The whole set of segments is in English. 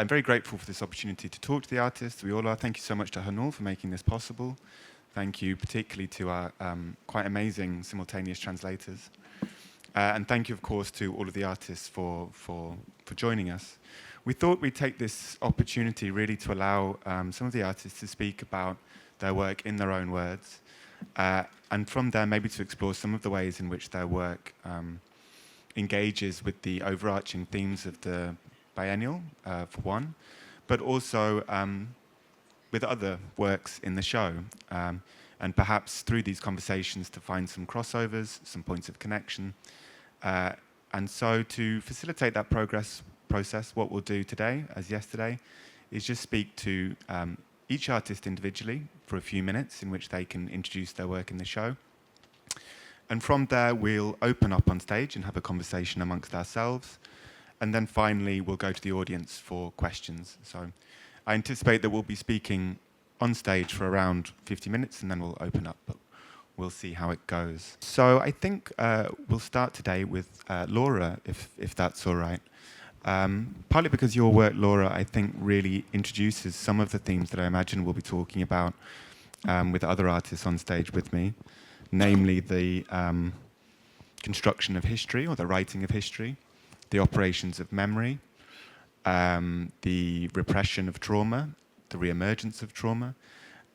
I'm very grateful for this opportunity to talk to the artists. We all are. Thank you so much to Hanul for making this possible. Thank you particularly to our quite amazing simultaneous translators. And thank you, of course, to all of the artists for joining us. We thought we'd take this opportunity really to allow some of the artists to speak about their work in their own words, and from there maybe to explore some of the ways in which their work engages with the overarching themes of the biennial, for one, but also with other works in the show, and perhaps through these conversations to find some crossovers, some points of connection. And so to facilitate that process, what we'll do today, as yesterday, is just speak to each artist individually for a few minutes in which they can introduce their work in the show. And from there, we'll open up on stage and have a conversation amongst ourselves. And then finally, we'll go to the audience for questions. So I anticipate that we'll be speaking on stage for around 50 minutes, and then we'll open up. But we'll see how it goes. So I think we'll start today with Laura, if that's all right. Partly because your work, Laura, I think really introduces some of the themes that I imagine we'll be talking about with other artists on stage with me, namely the construction of history or the writing of history, the operations of memory, the repression of trauma, the re-emergence of trauma,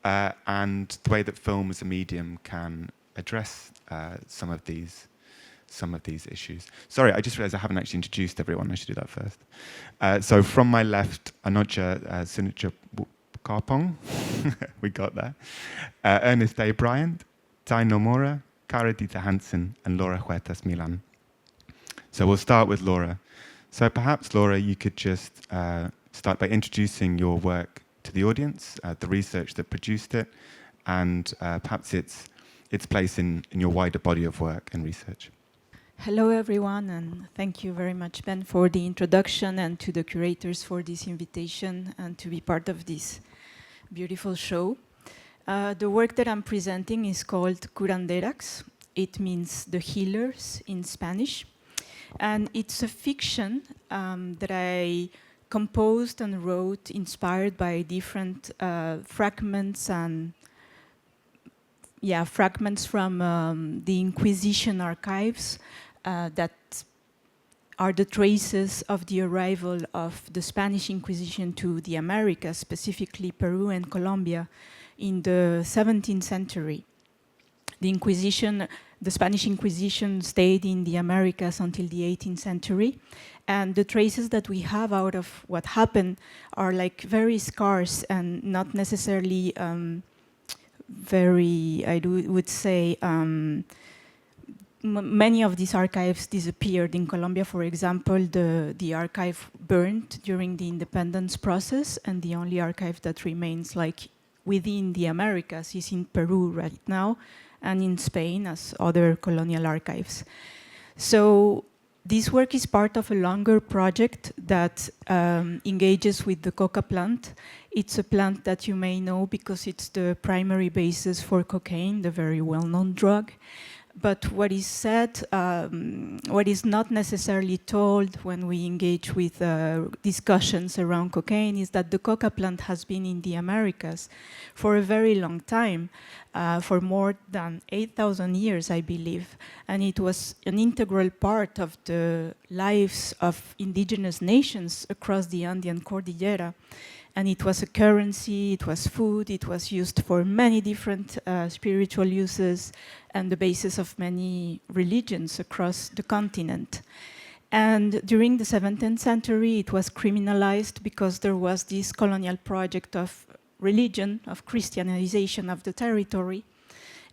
and the way that film as a medium can address some of these issues. Sorry, I just realized I haven't actually introduced everyone. I should do that first. So from my left, Anocha Suwichakon퐁, we got that. Ernest A. Bryant, Tai Nomura, Kara Dieter Hansen, and Laura Huertas Milan. So we'll start with Laura. So perhaps, Laura, you could just start by introducing your work to the audience, the research that produced it, and perhaps its place in your wider body of work and research. Hello, everyone, and thank you very much, Ben, for the introduction, and to the curators for this invitation and to be part of this beautiful show. The work that I'm presenting is called Curanderas. It means the healers in Spanish. And it's a fiction that I composed and wrote inspired by different fragments and fragments from the Inquisition archives that are the traces of the arrival of the Spanish Inquisition to the Americas, specifically Peru and Colombia, in the 17th century. The Spanish Inquisition stayed in the Americas until the 18th century, and the traces that we have out of what happened are like very scarce and not necessarily would say, many of these archives disappeared. In Colombia, for example, the archive burned during the independence process, and the only archive that remains like within the Americas is in Peru right now, and in Spain as other colonial archives. So this work is part of a longer project that engages with the coca plant. It's a plant that you may know because it's the primary basis for cocaine, the very well-known drug. But what is said, what is not necessarily told when we engage with discussions around cocaine is that the coca plant has been in the Americas for a very long time, for more than 8,000 years, I believe. And it was an integral part of the lives of indigenous nations across the Andean Cordillera. And it was a currency, it was food, it was used for many different spiritual uses and the basis of many religions across the continent. And during the 17th century, it was criminalized because there was this colonial project of religion, of Christianization of the territory.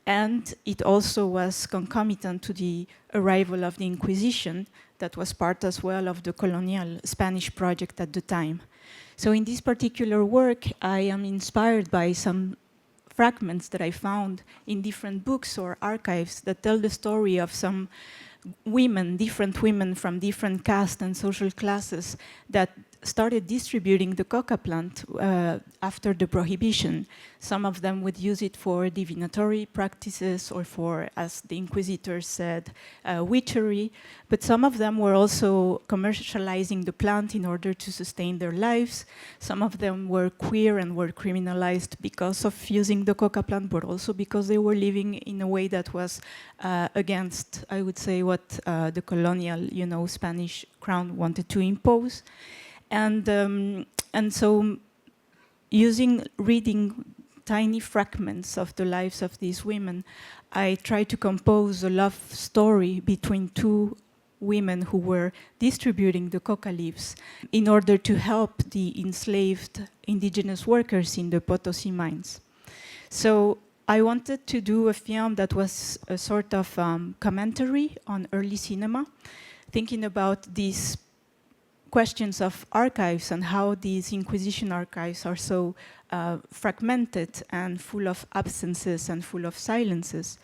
And it also was concomitant to the arrival of the Inquisition that was part as well of the colonial Spanish project at the time. So in this particular work, I am inspired by some fragments that I found in different books or archives that tell the story of some women, different women from different castes and social classes that started distributing the coca plant after the prohibition. Some of them would use it for divinatory practices or for, as the inquisitors said, witchery. But some of them were also commercializing the plant in order to sustain their lives. Some of them were queer and were criminalized because of using the coca plant, but also because they were living in a way that was against, I would say, what the colonial, Spanish crown wanted to impose. And so reading tiny fragments of the lives of these women, I tried to compose a love story between two women who were distributing the coca leaves in order to help the enslaved indigenous workers in the Potosi mines. So I wanted to do a film that was a sort of commentary on early cinema, thinking about these questions of archives and how these Inquisition archives are so fragmented and full of absences and full of silences.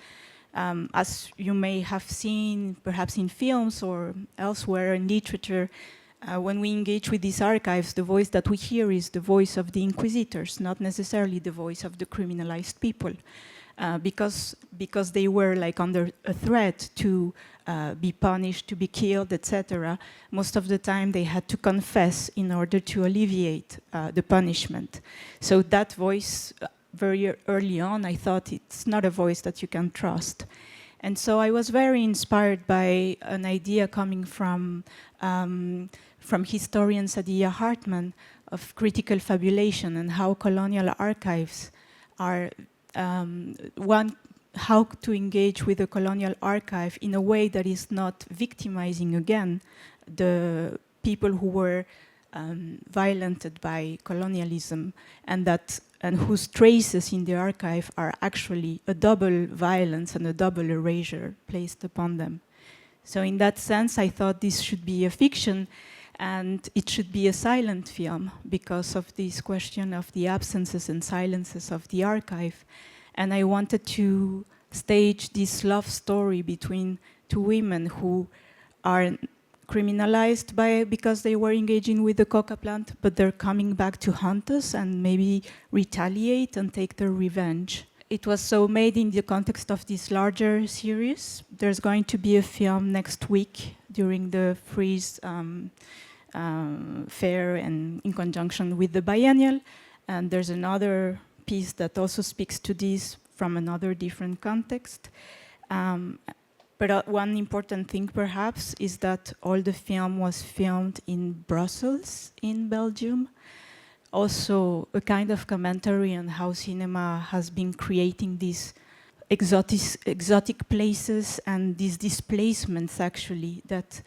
As you may have seen, perhaps in films or elsewhere in literature, when we engage with these archives, the voice that we hear is the voice of the inquisitors, not necessarily the voice of the criminalized people, because they were like under a threat to be punished, to be killed, etc. Most of the time they had to confess in order to alleviate the punishment. So that voice, very early on, I thought it's not a voice that you can trust. And so I was very inspired by an idea coming from historian Sadiya Hartman of critical fabulation and how colonial archives are how to engage with the colonial archive in a way that is not victimizing again the people who were violented by colonialism and whose traces in the archive are actually a double violence and a double erasure placed upon them. So in that sense, I thought this should be a fiction and it should be a silent film because of this question of the absences and silences of the archive. And I wanted to stage this love story between two women who are criminalized because they were engaging with the coca plant, but they're coming back to hunt us and maybe retaliate and take their revenge. It was so made in the context of this larger series. There's going to be a film next week during the Frieze fair and in conjunction with the biennial. And there's another piece that also speaks to this from another different context. But one important thing perhaps is that all the film was filmed in Brussels, in Belgium. Also a kind of commentary on how cinema has been creating these exotic places and these displacements actually that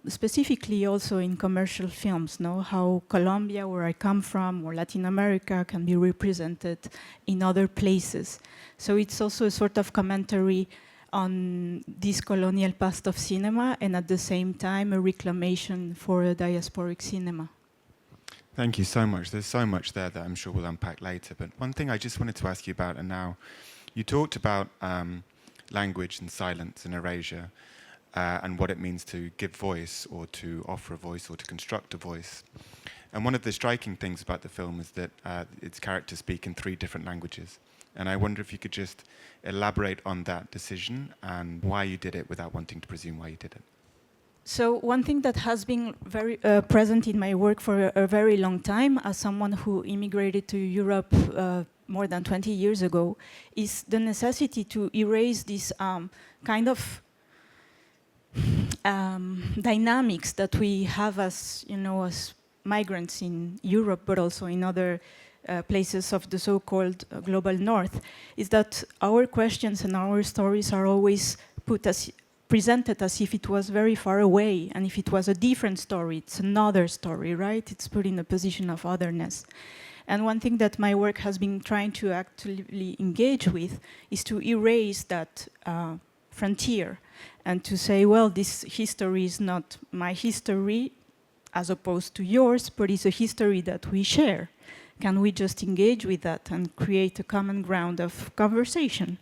specifically also in commercial films, how Colombia, where I come from, or Latin America can be represented in other places. So it's also a sort of commentary on this colonial past of cinema and at the same time a reclamation for a diasporic cinema. Thank you so much. There's so much there that I'm sure we'll unpack later. But one thing I just wanted to ask you about, and now you talked about language and silence and erasure and what it means to give voice or to offer a voice or to construct a voice. And one of the striking things about the film is that its characters speak in 3 different languages. And I wonder if you could just elaborate on that decision and why you did it without wanting to presume why you did it. So one thing that has been very present in my work for a very long time, as someone who immigrated to Europe more than 20 years ago, is the necessity to erase this kind of dynamics that we have as migrants in Europe, but also in other places of the so-called global north, is that our questions and our stories are always presented as if it was very far away, and if it was a different story, it's another story, right? It's put in a position of otherness. And one thing that my work has been trying to actively engage with is to erase that frontier and to say, well, this history is not my history as opposed to yours, but it's a history that we share. Can we just engage with that and create a common ground of conversation?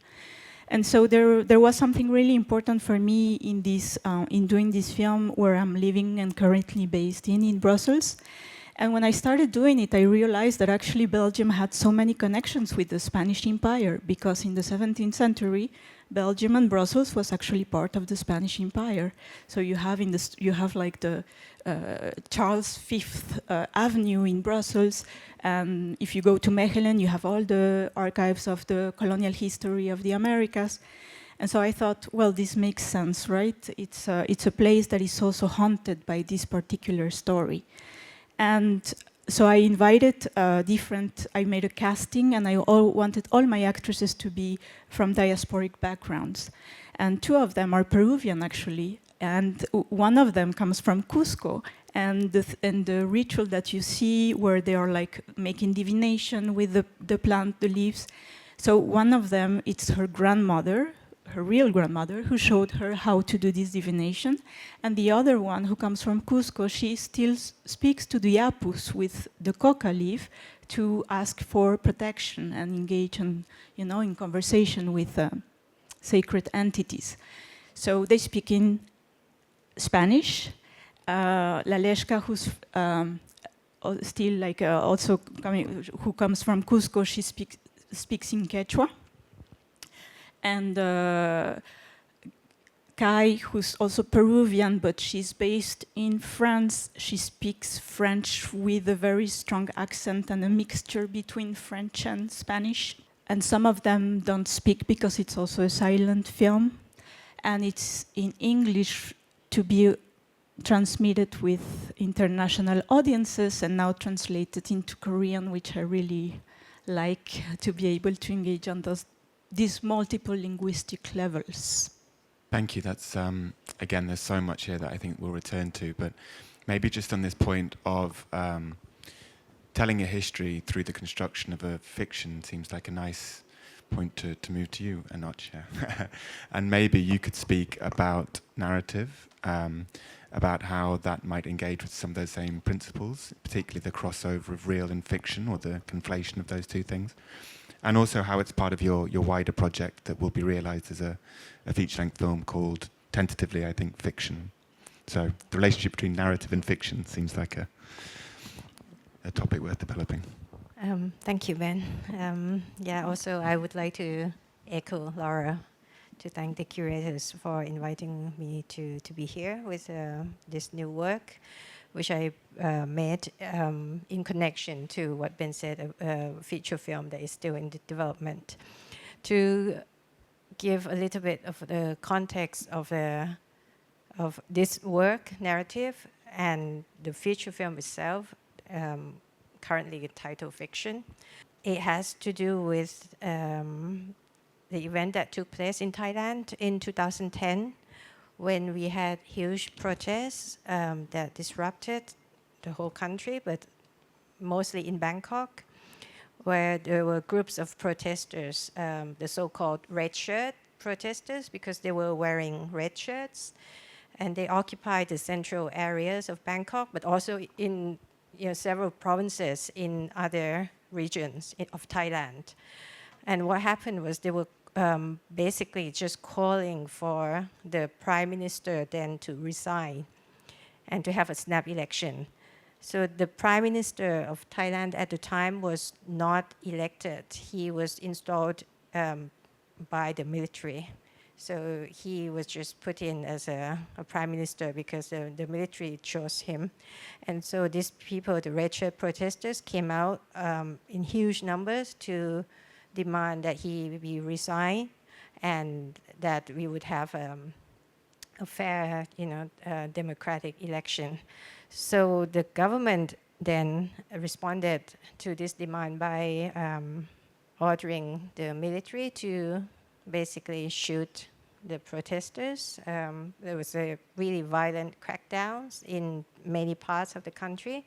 And so there was something really important for me in this, in doing this film, where I'm living and currently based in Brussels. And when I started doing it, I realized that actually Belgium had so many connections with the Spanish Empire, because in the 17th century, Belgium and Brussels was actually part of the Spanish Empire. So you have like the Charles V Avenue in Brussels, and if you go to Mechelen, you have all the archives of the colonial history of the Americas. And so I thought, well, this makes sense, right? It's a place that is also haunted by this particular story. And so I invited I made a casting, and I wanted all my actresses to be from diasporic backgrounds. And two of them are Peruvian, actually. And one of them comes from Cusco. And the ritual that you see, where they are like making divination with the plant, the leaves. So one of them, it's her grandmother, her real grandmother, who showed her how to do this divination. And the other one, who comes from Cusco, she still speaks to the apus with the coca leaf to ask for protection and engage in conversation with sacred entities. So they speak in Spanish. Laleshka, who's still like also coming, who comes from Cusco, she speaks in Quechua. And Kai, who's also Peruvian, but she's based in France, she speaks French with a very strong accent and a mixture between French and Spanish. And some of them don't speak because it's also a silent film. And it's in English to be transmitted with international audiences, and now translated into Korean, which I really like, to be able to engage on these multiple linguistic levels. Thank you. That's again, there's so much here that I think we'll return to, but maybe just on this point of telling a history through the construction of a fiction seems like a nice point to move to you, Anoch. And maybe you could speak about narrative, about how that might engage with some of those same principles, particularly the crossover of real and fiction, or the conflation of those two things. And also how it's part of your wider project that will be realized as a feature-length film called, tentatively, I think, Fiction. So the relationship between narrative and fiction seems like a topic worth developing. Thank you, Ben. Also I would like to echo Laura, to thank the curators for inviting me to be here with this new work, which I made in connection to what Ben said, a feature film that is still in the development. To give a little bit of the context of this work, narrative, and the feature film itself, currently titled Fiction. It has to do with the event that took place in Thailand in 2010, when we had huge protests that disrupted the whole country, but mostly in Bangkok, where there were groups of protesters, the so-called red shirt protesters, because they were wearing red shirts, and they occupied the central areas of Bangkok, but also in several provinces in other regions of Thailand. And what happened was they were basically just calling for the prime minister then to resign and to have a snap election. So the prime minister of Thailand at the time was not elected. He was installed by the military. So he was just put in as a prime minister because the military chose him. And so these people, the red shirt protesters, came out in huge numbers to demand that he be resigned and that we would have a fair, democratic election. So the government then responded to this demand by ordering the military to basically shoot the protesters. There was a really violent crackdowns in many parts of the country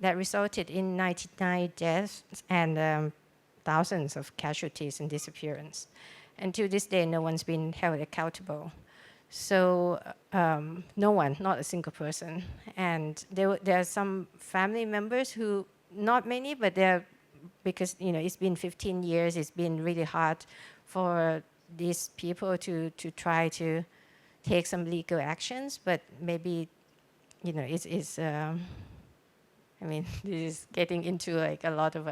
that resulted in 99 deaths and thousands of casualties and disappearance. And to this day, no one's been held accountable. So no one, not a single person. And there are some family members who, not many, but they're, because it's been 15 years, it's been really hard for these people to try to take some legal actions, but maybe, it's I mean, this is getting into like a lot of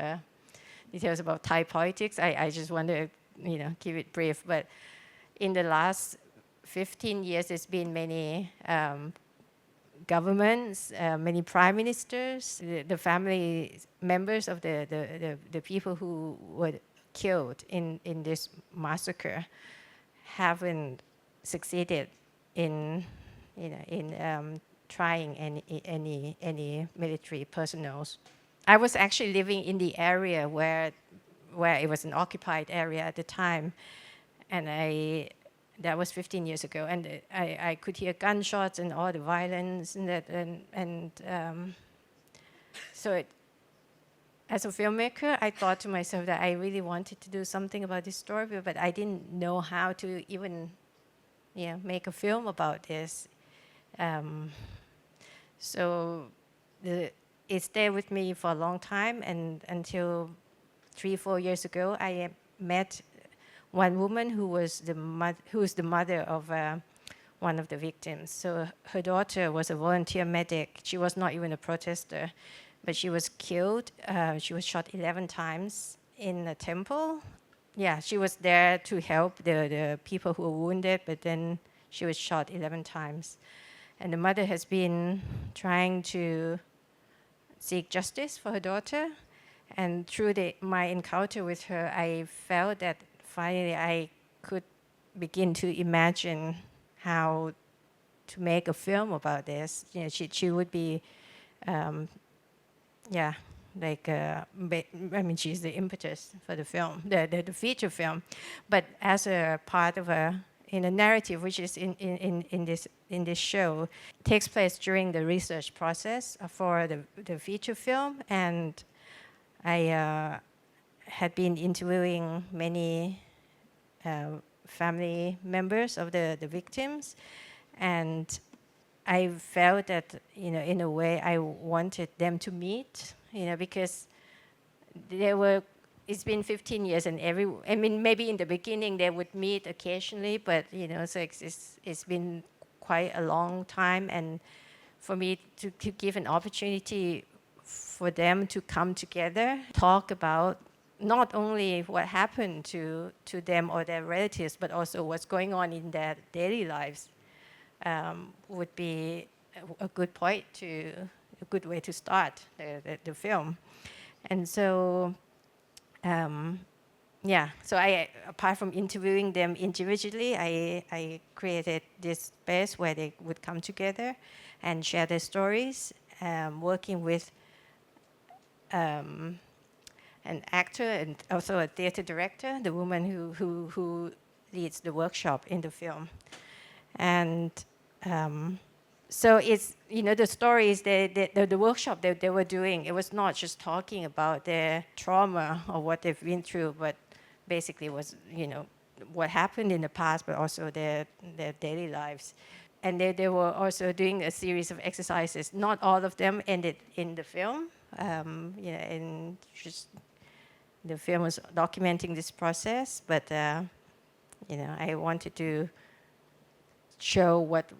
details about Thai politics. I just want to, keep it brief. But in the last 15 years, there's been many governments, many prime ministers, the family members of the people who were killed in this massacre haven't succeeded in trying any military personnel. I was actually living in the area where it was an occupied area at the time, and that was 15 years ago, and I could hear gunshots and all the violence and so as a filmmaker, I thought to myself that I really wanted to do something about this story, but I didn't know how to even make a film about this. So it stayed with me for a long time, and until 3-4 years ago, I met one woman who was the mother of one of the victims. So her daughter was a volunteer medic. She was not even a protester, but she was killed. She was shot 11 times in a temple. Yeah, she was there to help the people who were wounded, but then she was shot 11 times. And the mother has been trying to seek justice for her daughter. And through my encounter with her, I felt that finally I could begin to imagine how to make a film about this. She would be, she's the impetus for the film, the feature film. But as a part of a narrative, which is in this show, takes place during the research process for the feature film, and I had been interviewing many family members of the victims, and I felt that in a way I wanted them to meet, because it's been 15 years, and maybe in the beginning they would meet occasionally, but so it's been quite a long time, and for me to give an opportunity for them to come together, talk about not only what happened to them or their relatives, but also what's going on in their daily lives, would be a good good way to start the film. And so so I, apart from interviewing them individually, I created this space where they would come together and share their stories, working with an actor and also a theater director, the woman who leads the workshop in the film. And so it's, the stories, the workshop that they were doing, it was not just talking about their trauma or what they've been through, but basically was, what happened in the past, but also their daily lives. And they were also doing a series of exercises. Not all of them ended in the film, and just the film was documenting this process, but I wanted to show what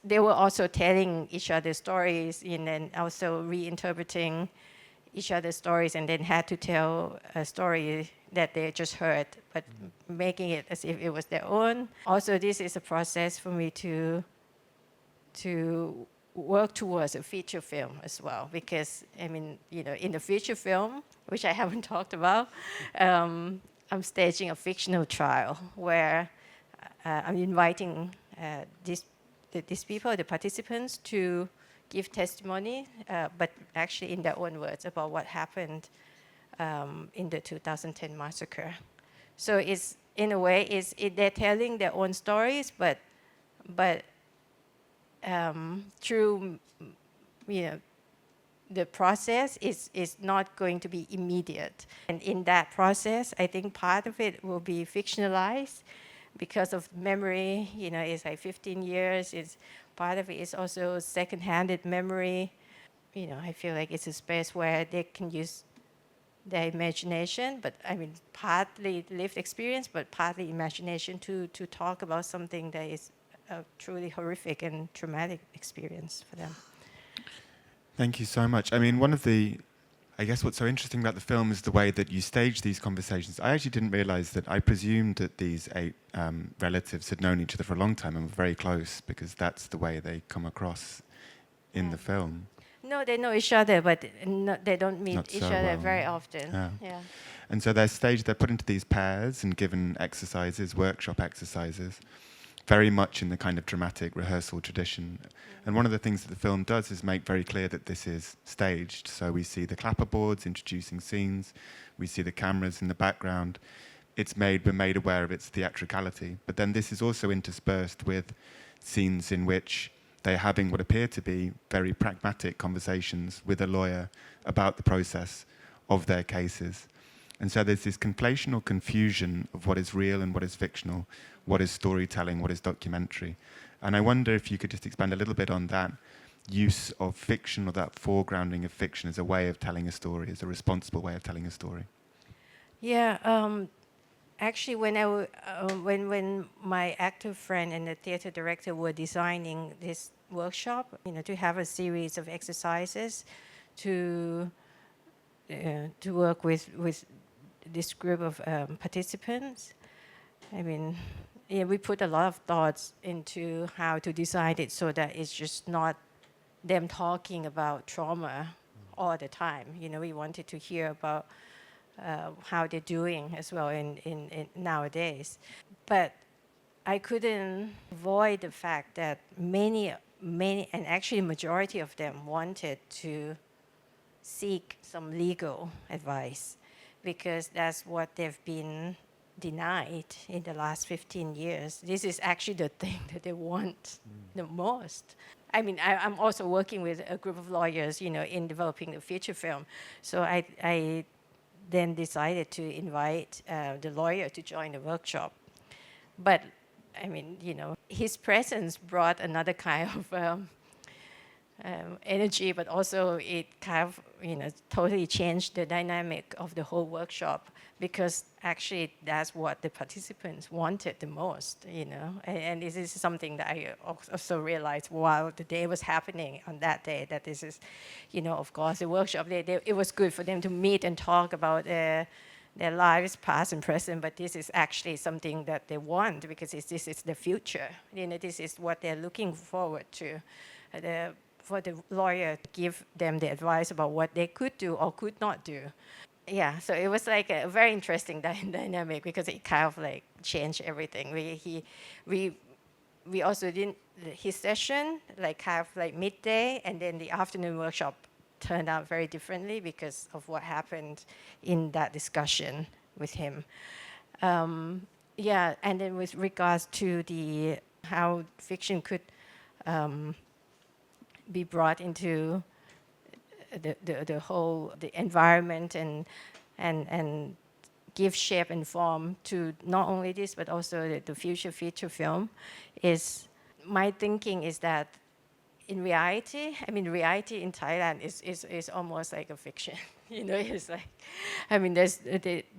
they were also telling each other stories, and then also reinterpreting each other's stories, and then had to tell a story that they just heard, but making it as if it was their own. Also, this is a process for me to work towards a feature film as well, because in the feature film, which I haven't talked about, I'm staging a fictional trial where I'm inviting these people, the participants, to give testimony, but actually in their own words about what happened in the 2010 massacre. So it's, in a way, they're telling their own stories, but through the process is not going to be immediate. And in that process, I think part of it will be fictionalized because of memory. It's like 15 years. Part of it is also second-handed memory. I feel like it's a space where they can use their imagination, but I mean partly lived experience, but partly imagination to talk about something that is a truly horrific and traumatic experience for them. Thank you so much. I mean, I guess what's so interesting about the film is the way that you stage these conversations. I actually didn't realize that. I presumed that these 8 relatives had known each other for a long time and were very close, because that's the way they come across in the film. No, they know each other, but they don't meet Not each so other well. very often. Yeah. And so they're put into these pairs and given exercises, workshop exercises, very much in the kind of dramatic rehearsal tradition. And one of the things that the film does is make very clear that this is staged. So we see the clapperboards introducing scenes, we see the cameras in the background. We're made aware of its theatricality. But then this is also interspersed with scenes in which they're having what appear to be very pragmatic conversations with a lawyer about the process of their cases. And so there's this conflation or confusion of what is real and what is fictional, what is storytelling, what is documentary. And I wonder if you could just expand a little bit on that use of fiction, or that foregrounding of fiction as a way of telling a story, as a responsible way of telling a story. Yeah, actually, when my actor friend and the theater director were designing this workshop, to have a series of exercises to work with this group of participants. I mean, we put a lot of thoughts into how to design it so that it's just not them talking about trauma all the time. We wanted to hear about how they're doing as well in nowadays. But I couldn't avoid the fact that many, and actually majority of them wanted to seek some legal advice, because that's what they've been denied in the last 15 years. This is actually the thing that they want the most. I mean, I'm also working with a group of lawyers, in developing the feature film. So I then decided to invite the lawyer to join the workshop. But, I mean, his presence brought another kind of energy, but also it kind of, totally changed the dynamic of the whole workshop, because actually that's what the participants wanted the most, And this is something that I also realized while the day was happening on that day, that this is, of course, the workshop, it was good for them to meet and talk about their lives, past and present, but this is actually something that they want, because this is the future. This is what they're looking forward to. For the lawyer to give them the advice about what they could do or could not do. Yeah, so it was like a very interesting dynamic, because it kind of like changed everything. We also did his session like kind of like midday, and then the afternoon workshop turned out very differently because of what happened in that discussion with him. Yeah, and then with regards to how fiction could be brought into the whole environment and give shape and form to not only this but also the future feature film, is my thinking is that in reality, reality in Thailand is almost like a fiction. It's like, there's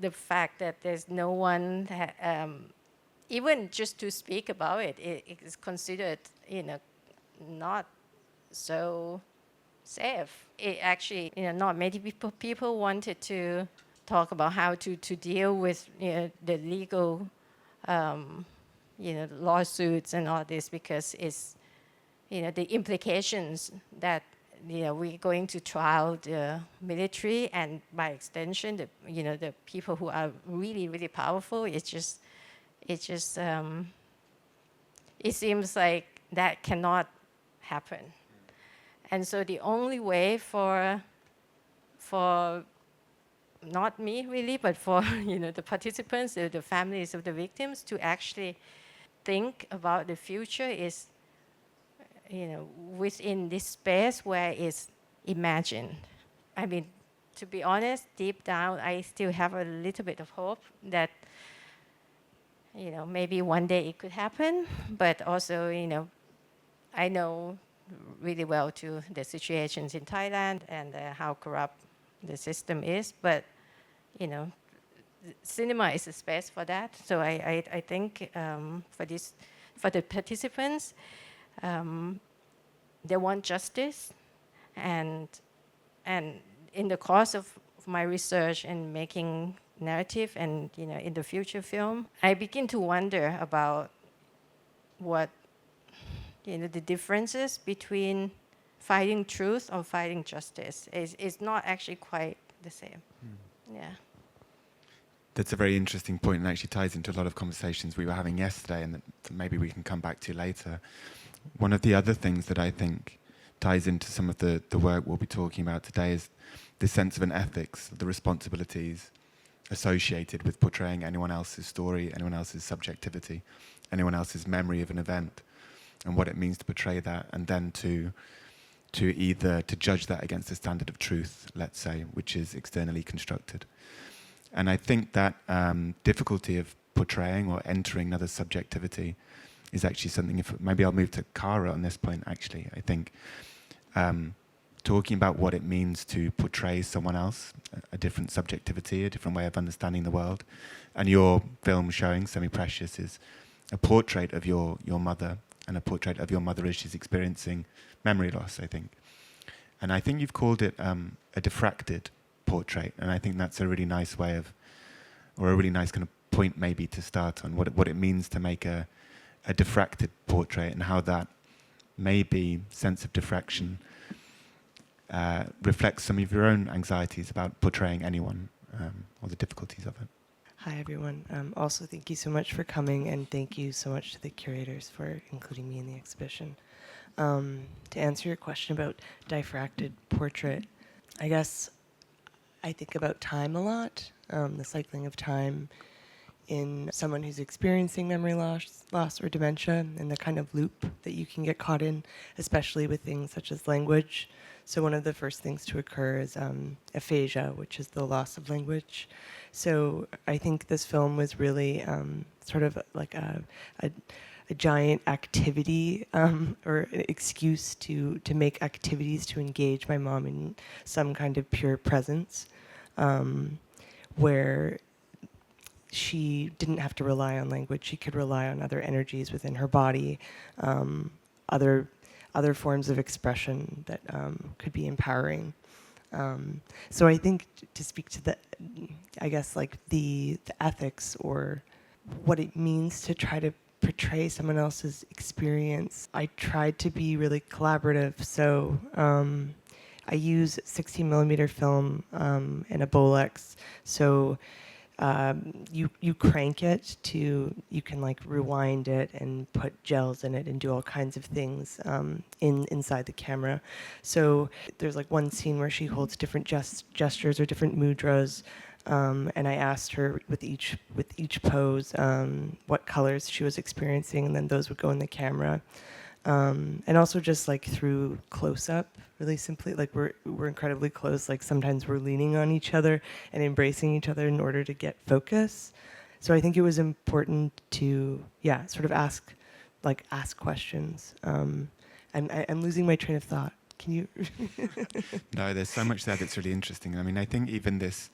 the fact that there's no one even just to speak about it is considered not so safe. It actually, not many people wanted to talk about how to deal with the legal, lawsuits and all this, because it's, the implications that we're going to trial the military, and by extension, the people who are really, really powerful. It seems like that cannot happen. And so the only way for not me really, but for the participants, the families of the victims, to actually think about the future is within this space where it's imagined. To be honest, deep down, I still have a little bit of hope that maybe one day it could happen, but also I know really well to the situations in Thailand and how corrupt the system is. But you know, cinema is a space for that. So I think for the participants, they want justice, and in the course of my research and making narrative and in the future film, I begin to wonder about what the differences between fighting truth or fighting justice is not actually quite the same. Yeah. That's a very interesting point, and actually ties into a lot of conversations we were having yesterday, and that maybe we can come back to later. One of the other things that I think ties into some of the work we'll be talking about today is the sense of an ethics, the responsibilities associated with portraying anyone else's story, anyone else's subjectivity, anyone else's memory of an event, and what it means to portray that, and then to either to judge that against a standard of truth, let's say, which is externally constructed. And I think that difficulty of portraying or entering another subjectivity is actually something, maybe I'll move to Kara on this point actually. I think talking about what it means to portray someone else, a different subjectivity, a different way of understanding the world, and your film showing Semi-Precious is a portrait of your mother, and a portrait of your mother as she's experiencing memory loss, I think. And I think you've called it a diffracted portrait, and I think that's a really nice way of, or a really nice kind of point maybe to start on, what it means to make a diffracted portrait, and how that maybe sense of diffraction reflects some of your own anxieties about portraying anyone, or the difficulties of it. Hi everyone. Also thank you so much for coming, and thank you so much to the curators for including me in the exhibition. To answer your question about diffracted portrait, I guess I think about time a lot, the cycling of time in someone who's experiencing memory loss or dementia, and the kind of loop that you can get caught in, especially with things such as language. So one of the first things to occur is aphasia, which is the loss of language. So I think this film was really sort of like a giant activity or an excuse to make activities to engage my mom in some kind of pure presence, where she didn't have to rely on language. She could rely on other energies within her body, other forms of expression that could be empowering. So I think to speak to the, I guess like the ethics or what it means to try to portray someone else's experience, I tried to be really collaborative. So I use 16mm film and a Bolex. So you crank it to, you can like rewind it and put gels in it and do all kinds of things inside the camera. So there's like one scene where she holds different gestures or different mudras, and I asked her with each pose what colors she was experiencing, and then those would go in the camera. And also just like through close-up, really simply, like we're incredibly close, like sometimes we're leaning on each other and embracing each other in order to get focus. So I think it was important to, yeah, sort of ask questions. I'm losing my train of thought. Can you? No, there's so much there that's really interesting. I mean, I think even this,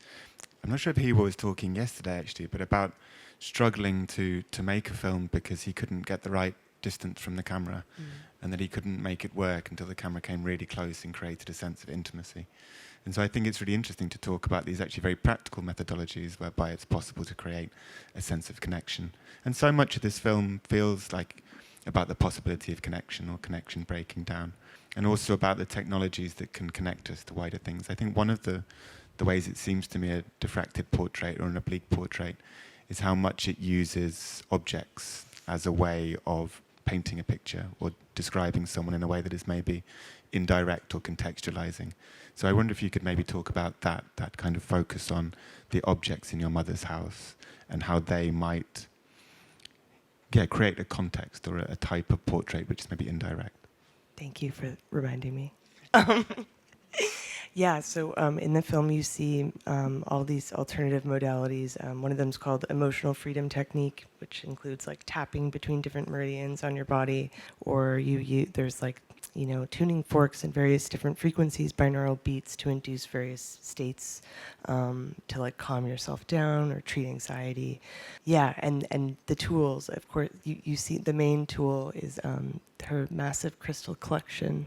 I'm not sure if he was talking yesterday actually, but about struggling to make a film because he couldn't get the right distance from the camera, and that he couldn't make it work until the camera came really close and created a sense of intimacy. And so I think it's really interesting to talk about these actually very practical methodologies whereby it's possible to create a sense of connection. And so much of this film feels like about the possibility of connection or connection breaking down, and also about the technologies that can connect us to wider things. I think one of the ways it seems to me a diffracted portrait or an oblique portrait is how much it uses objects as a way of painting a picture or describing someone in a way that is maybe indirect or contextualizing. So I wonder if you could maybe talk about that kind of focus on the objects in your mother's house and how they might create a context or a type of portrait which is maybe indirect. Thank you for reminding me. Yeah, so in the film you see all these alternative modalities. One of them is called emotional freedom technique, which includes like tapping between different meridians on your body, or there's like tuning forks in various different frequencies, binaural beats to induce various states to like calm yourself down or treat anxiety. Yeah, and the tools, of course, you see the main tool is her massive crystal collection.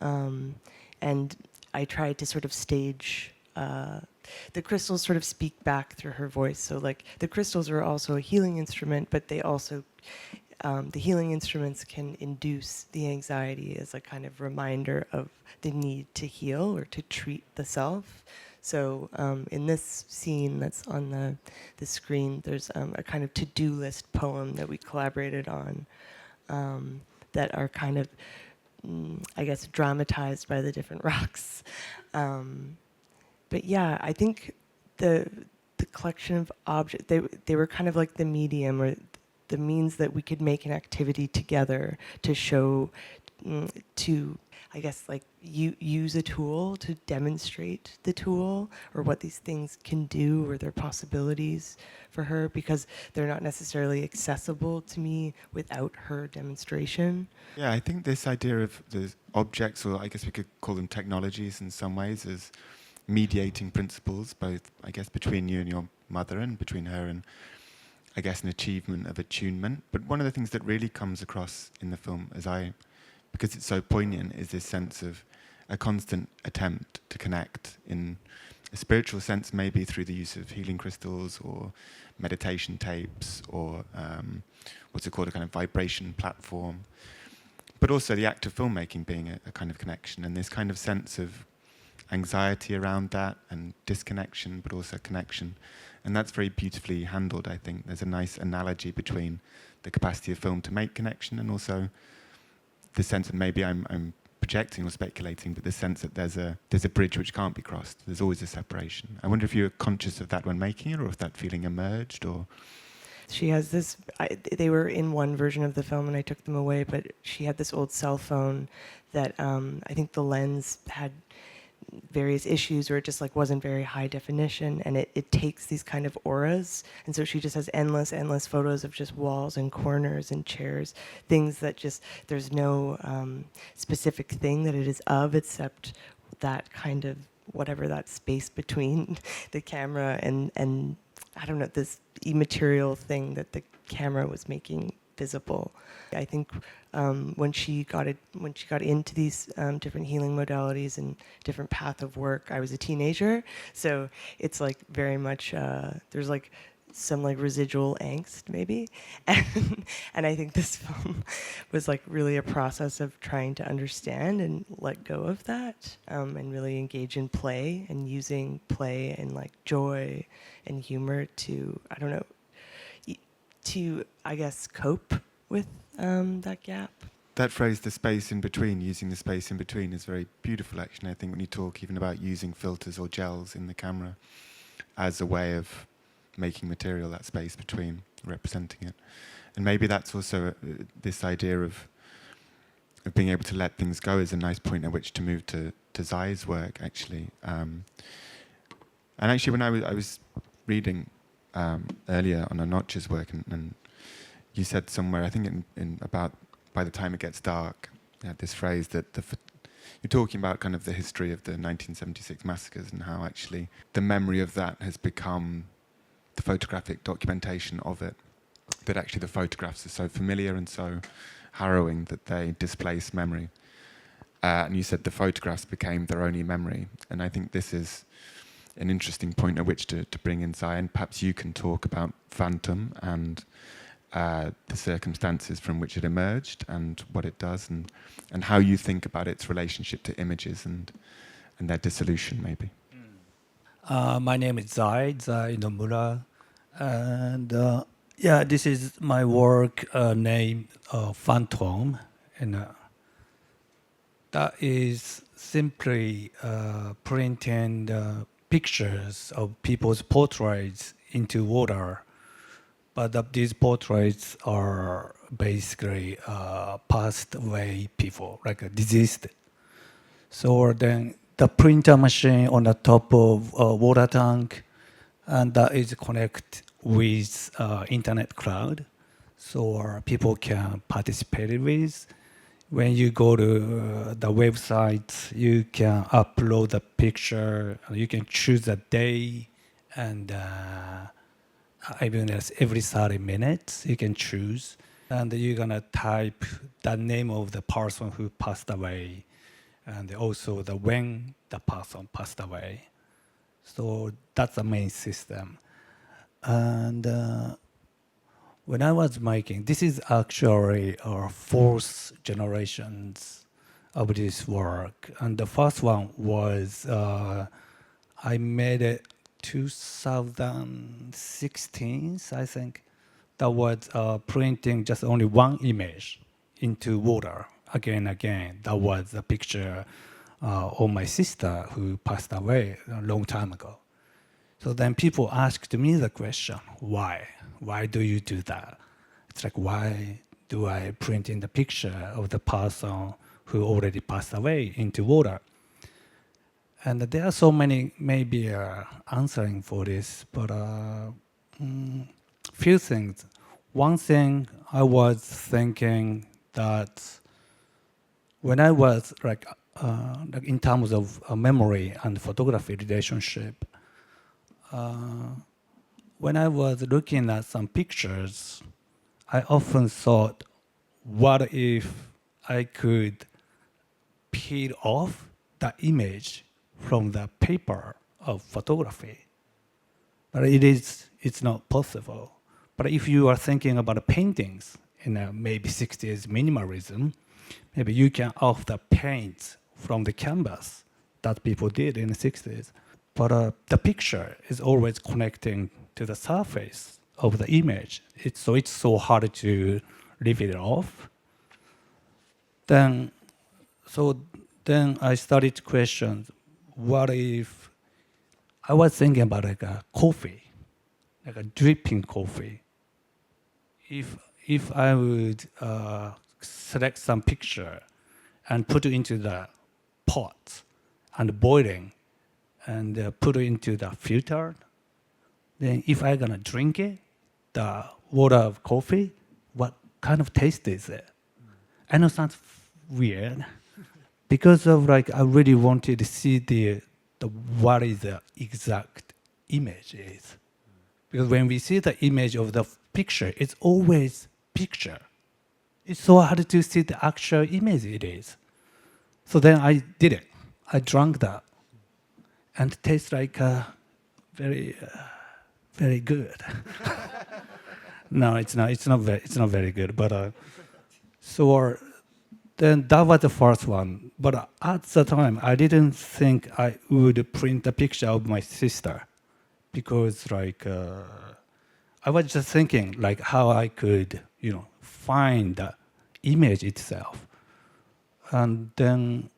And I tried to sort of stage, the crystals sort of speak back through her voice. So like the crystals are also a healing instrument, but they also, the healing instruments can induce the anxiety as a kind of reminder of the need to heal or to treat the self. So in this scene that's on the screen, there's a kind of to-do list poem that we collaborated on that are kind of, I guess, dramatized by the different rocks. But yeah, I think the collection of objects, they were kind of like the medium or the means that we could make an activity together to show, to, I guess, like use a tool to demonstrate the tool or what these things can do or their possibilities for her, because they're not necessarily accessible to me without her demonstration. Yeah, I think this idea of the objects, or I guess we could call them technologies in some ways, is mediating principles, both, I guess, between you and your mother and between her and, I guess, an achievement of attunement. But one of the things that really comes across in the film, because it's so poignant, is this sense of a constant attempt to connect in a spiritual sense, maybe through the use of healing crystals or meditation tapes or what's it called, a kind of vibration platform. But also the act of filmmaking being a kind of connection, and this kind of sense of anxiety around that and disconnection, but also connection. And that's very beautifully handled, I think. There's a nice analogy between the capacity of film to make connection and also the sense that maybe I'm projecting or speculating, but the sense that there's a bridge which can't be crossed. There's always a separation. I wonder if you were conscious of that when making it, or if that feeling emerged, or... She has this, they were in one version of the film and I took them away, but she had this old cell phone that I think the lens had various issues, or it just like wasn't very high definition, and it takes these kind of auras, and so she just has endless photos of just walls and corners and chairs, things that just, there's no specific thing that it is of, except that kind of whatever that space between the camera and I don't know, this immaterial thing that the camera was making visible. I think when she got into these different healing modalities and different path of work, I was a teenager, so it's like very much there's like some like residual angst maybe, and I think this film was like really a process of trying to understand and let go of that, and really engage in play and using play and like joy and humor to, I don't know, to, I guess, cope with that gap. That phrase, the space in between, using the space in between, is very beautiful, actually. I think when you talk even about using filters or gels in the camera as a way of making material, that space between, representing it. And maybe that's also this idea of being able to let things go is a nice point at which to move to Zai's work, actually. And actually, when I was reading earlier on Anoche's work, and you said somewhere, I think in about by the time it gets dark, you had this phrase that you're talking about kind of the history of the 1976 massacres and how actually the memory of that has become the photographic documentation of it, that actually the photographs are so familiar and so harrowing that they displace memory. And you said the photographs became their only memory. And I think this is an interesting point at which to bring in Zai, and perhaps you can talk about Phantom and the circumstances from which it emerged and what it does, and how you think about its relationship to images and their dissolution, maybe. My name is Zai Nomura, and this is my work named Phantom, and that is simply printing pictures of people's portraits into water. But these portraits are basically passed away people, like deceased. So then the printer machine on the top of a water tank, and that is connected with internet cloud, so people can participate with. when you go to the website, you can upload the picture. You can choose a day, and even every 30 minutes you can choose, and you're gonna type the name of the person who passed away, and also the when the person passed away. So that's the main system. And when I was making, this is actually our fourth generations of this work. And the first one was, I made it 2016, I think. That was printing just only one image into water again and again. That was a picture of my sister who passed away a long time ago. So then people asked me the question, why? Why do you do that? It's like, why do I print in the picture of the person who already passed away into water? And there are so many maybe answering for this, but few things. One thing I was thinking that when I was like in terms of memory and photography relationship, when I was looking at some pictures, I often thought, what if I could peel off the image from the paper of photography? But it's not possible. But if you are thinking about paintings in maybe 60s minimalism, maybe you can off the paint from the canvas that people did in the 60s. But the picture is always connecting to the surface of the image. It's so hard to leave it off. Then I started to question, what if I was thinking about like a coffee, like a dripping coffee. If I would select some picture and put it into the pot and boiling and put it into the filter, then if I'm gonna drink it, the water of coffee, what kind of taste is it? I know it sounds weird, because of like I really wanted to see the what is the exact image is. Because when we see the image of the picture, it's always picture. It's so hard to see the actual image it is. So then I did it. I drank that, and it tastes like very, very good. No, it's not. It's not very good. But so then that was the first one. But at the time, I didn't think I would print a picture of my sister, because like I was just thinking like how I could find the image itself. And then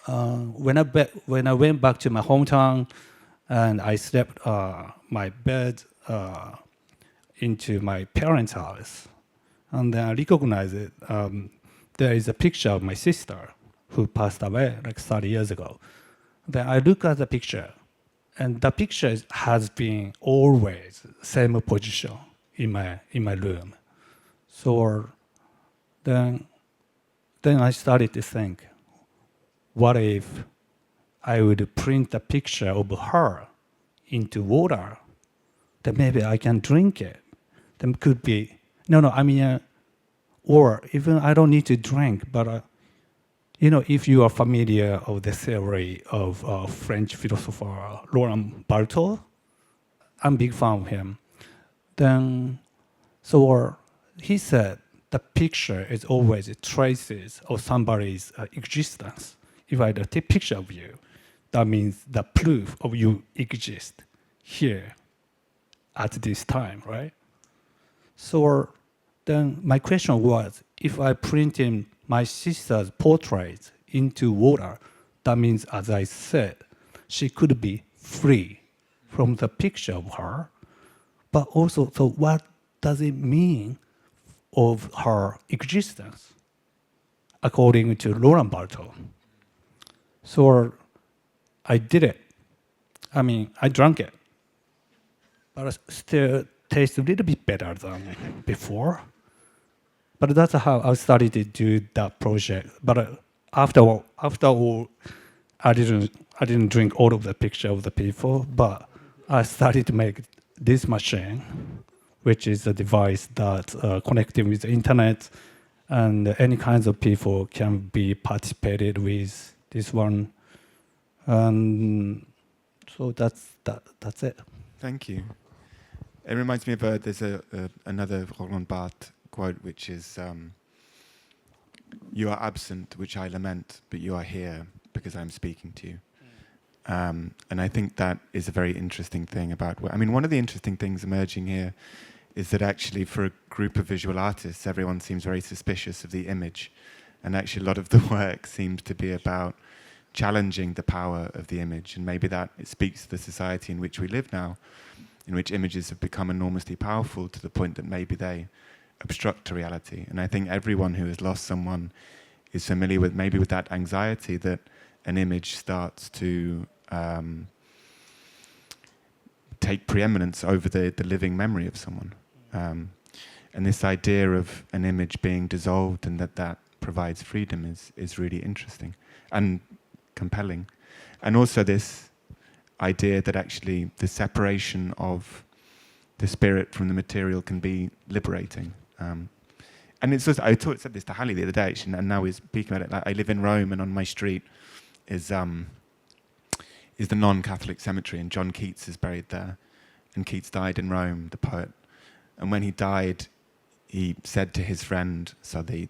when I went back to my hometown and I slept my bed into my parents' house, and then I recognized it. There is a picture of my sister who passed away like 30 years ago. Then I look at the picture, and the picture has been always same position in my room. So then I started to think, what if I would print a picture of her into water? Then maybe I can drink it. Then could be or even I don't need to drink, but if you are familiar of the theory of French philosopher Laurent Barthes, I'm a big fan of him. Then, so he said the picture is always traces of somebody's existence. If I take a picture of you, that means the proof of you exist here at this time, right? So then my question was, if I print in my sister's portrait into water, that means, as I said, she could be free from the picture of her. But also, so what does it mean of her existence, according to Laurent Barthes? So I did it. I drank it, but it still tastes a little bit better than before. But that's how I started to do that project. But after all, I didn't drink all of the picture of the people, but I started to make this machine, which is a device that connecting with the internet, and any kinds of people can be participated with this one. And so that's it. Thank you. It reminds me of there's another Roland Barthes quote, which is, "You are absent, which I lament, but you are here because I'm speaking to you." And I think that is a very interesting thing about. I mean, one of the interesting things emerging here is that actually, for a group of visual artists, everyone seems very suspicious of the image, and actually, a lot of the work seems to be about challenging the power of the image, and maybe that it speaks to the society in which we live now, in which images have become enormously powerful to the point that maybe they obstruct to reality. And I think everyone who has lost someone is familiar with maybe with that anxiety that an image starts to take preeminence over the living memory of someone. And this idea of an image being dissolved and that provides freedom is really interesting and compelling. And also this idea that actually the separation of the spirit from the material can be liberating. And it's just, said this to Hallie the other day, actually, and now we're speaking about it. Like, I live in Rome, and on my street is the non-Catholic cemetery, and John Keats is buried there. And Keats died in Rome, the poet. And when he died, he said to his friend, so they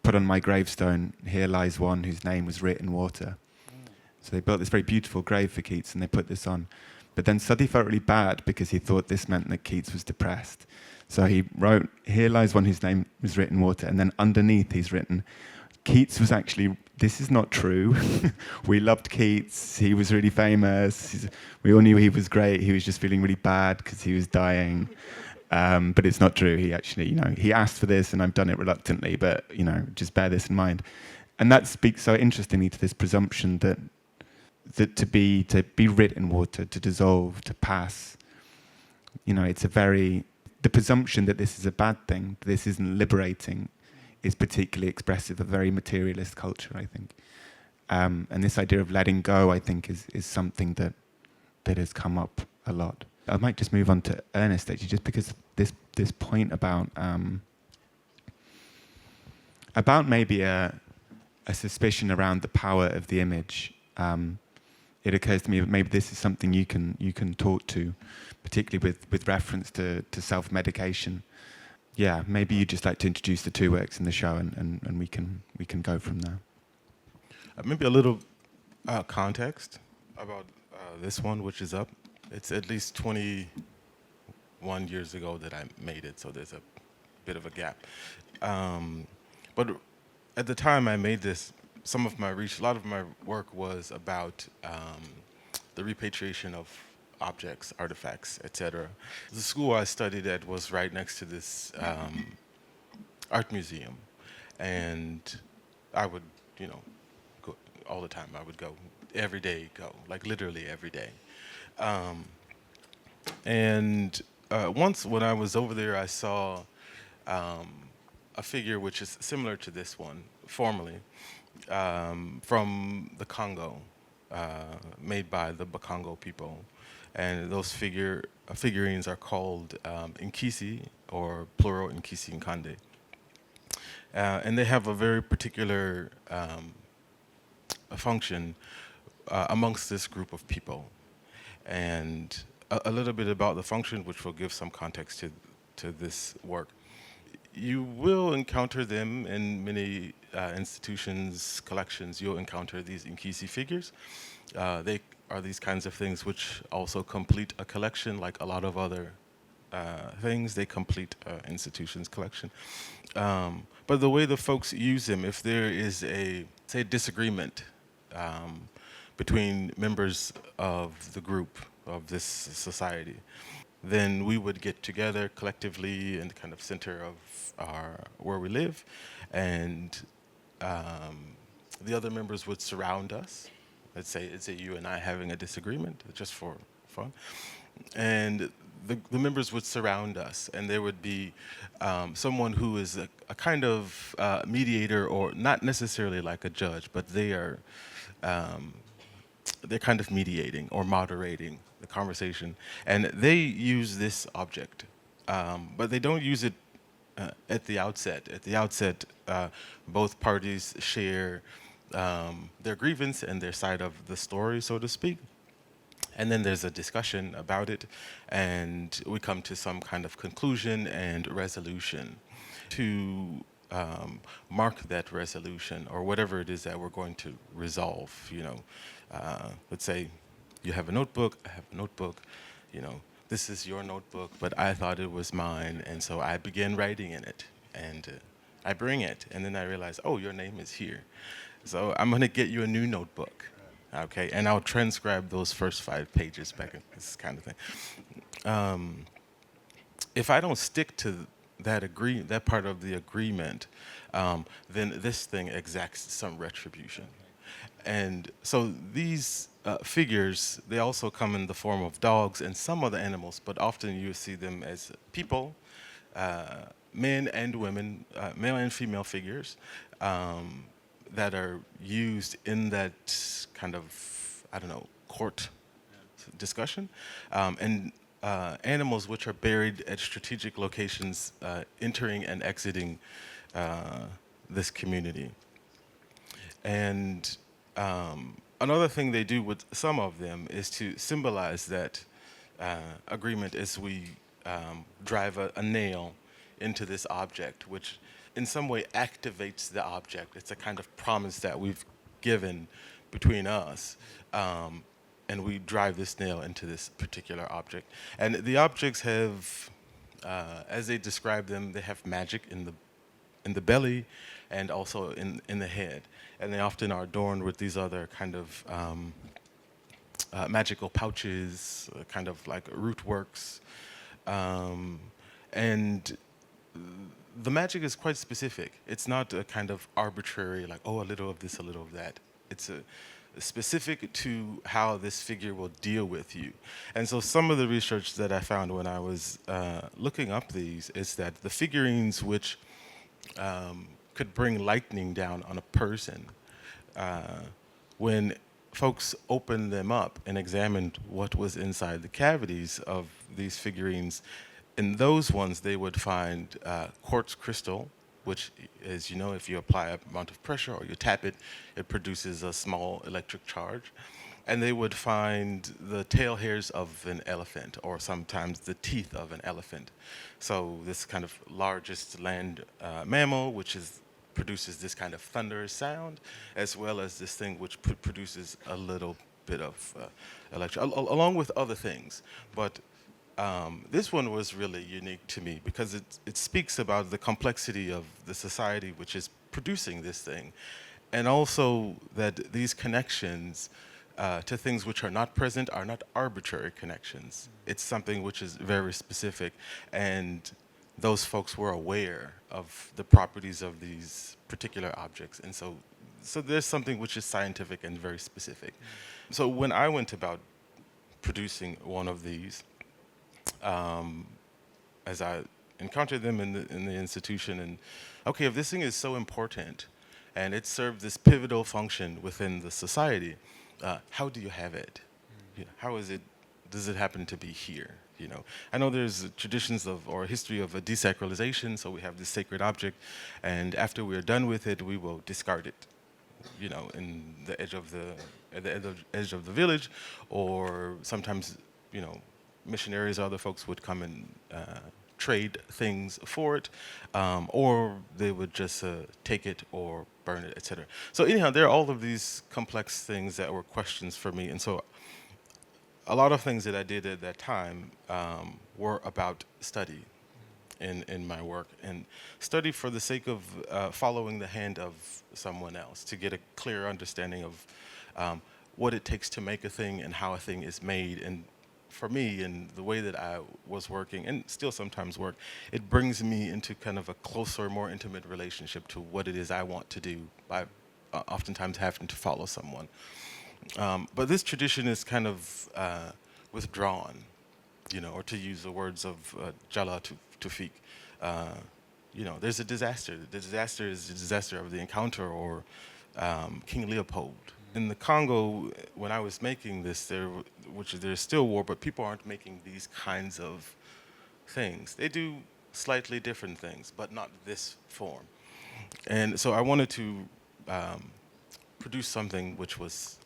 put on my gravestone, "Here lies one whose name was writ in water." So they built this very beautiful grave for Keats, and they put this on. But then suddenly felt really bad because he thought this meant that Keats was depressed. So he wrote, "Here lies one whose name was writ in water," and then underneath he's written, Keats was actually, this is not true. We loved Keats. He was really famous. We all knew he was great. He was just feeling really bad because he was dying. But it's not true. He actually, he asked for this, and I've done it reluctantly, but, just bear this in mind. And that speaks so interestingly to this presumption that to be writ in water, to dissolve, to pass, it's the presumption that this is a bad thing, this isn't liberating, is particularly expressive of a very materialist culture, I think. And this idea of letting go, I think, is something that has come up a lot. I might just move on to Ernest, actually, just because this point about maybe a suspicion around the power of the image. It occurs to me that maybe this is something you can talk to, particularly with reference to self-medication. Yeah, maybe you'd just like to introduce the two works in the show, and we can go from there. Maybe a little context about this one, which is up. It's at least 21 years ago that I made it, so there's a bit of a gap. But at the time I made this, a lot of my work was about the repatriation of objects, artifacts, etc. The school I studied at was right next to this art museum, and I would, go all the time. I would go every day, like literally every day. And once when I was over there, I saw a figure which is similar to this one, formerly, from the Congo, made by the Bakongo people. And those figurines are called Nkisi, or plural Nkisi Nkande. And they have a very particular function amongst this group of people. And a little bit about the function, which will give some context to this work. You will encounter them in many institutions, collections. You'll encounter these Nkisi figures. They are these kinds of things which also complete a collection, like a lot of other things. They complete institutions' collection. But the way the folks use them, if there is a, say, disagreement between members of the group of this society, then we would get together collectively in the kind of center of where we live, and the other members would surround us. Let's say you and I having a disagreement, just for fun, and the members would surround us, and there would be someone who is a kind of mediator, or not necessarily like a judge, but they're kind of mediating or moderating the conversation, and they use this object, but they don't use it at the outset. At the outset, both parties share their grievance and their side of the story, so to speak. And then there's a discussion about it, and we come to some kind of conclusion and resolution. To mark that resolution, or whatever it is that we're going to resolve, let's say you have a notebook, I have a notebook, this is your notebook, but I thought it was mine, and so I began writing in it, and I bring it, and then I realize, oh, your name is here. So I'm gonna get you a new notebook. Okay, and I'll transcribe those first 5 pages back, this kind of thing. If I don't stick to that part of the agreement, then this thing exacts some retribution. And so these figures, they also come in the form of dogs and some other animals, but often you see them as people, men and women, male and female figures, that are used in that kind of, court discussion, and animals which are buried at strategic locations, entering and exiting this community. And another thing they do with some of them is to symbolize that agreement as we drive a nail into this object, which in some way activates the object. It's a kind of promise that we've given between us, and we drive this nail into this particular object. And the objects have, as they describe them, they have magic in the belly and also in the head. And they often are adorned with these other kind of magical pouches, kind of like root works. And the magic is quite specific. It's not a kind of arbitrary, like, oh, a little of this, a little of that. It's specific to how this figure will deal with you. And so some of the research that I found when I was looking up these is that the figurines which could bring lightning down on a person, when folks opened them up and examined what was inside the cavities of these figurines, in those ones, they would find quartz crystal, which is, if you apply a amount of pressure or you tap it, it produces a small electric charge. And they would find the tail hairs of an elephant, or sometimes the teeth of an elephant. So this kind of largest land mammal, which produces this kind of thunderous sound, as well as this thing which produces a little bit of electric, along with other things. But this one was really unique to me because it speaks about the complexity of the society which is producing this thing, and also that these connections to things which are not present are not arbitrary connections. It's something which is very specific, and those folks were aware of the properties of these particular objects, and so there's something which is scientific and very specific. So when I went about producing one of these, as I encountered them in the institution, and okay, if this thing is so important and it served this pivotal function within the society, how do you have it? How is it? Does it happen to be here? I know there's traditions or a history of a desacralization, so we have this sacred object, and after we're done with it, we will discard it, in the edge of the village, or sometimes, missionaries or other folks would come and trade things for it, or they would just take it or burn it, etc. So anyhow, there are all of these complex things that were questions for me, and so a lot of things that I did at that time were about study in my work, and study for the sake of following the hand of someone else to get a clear understanding of what it takes to make a thing and how a thing is made. And for me, and the way that I was working, and still sometimes work, it brings me into kind of a closer, more intimate relationship to what it is I want to do by oftentimes having to follow someone. But this tradition is kind of withdrawn or to use the words of Jalal Tufik, there's a disaster. The disaster is the disaster of the encounter, or King Leopold. In the Congo, when I was making this, there's still war, but people aren't making these kinds of things. They do slightly different things, but not this form. And so I wanted to produce something which was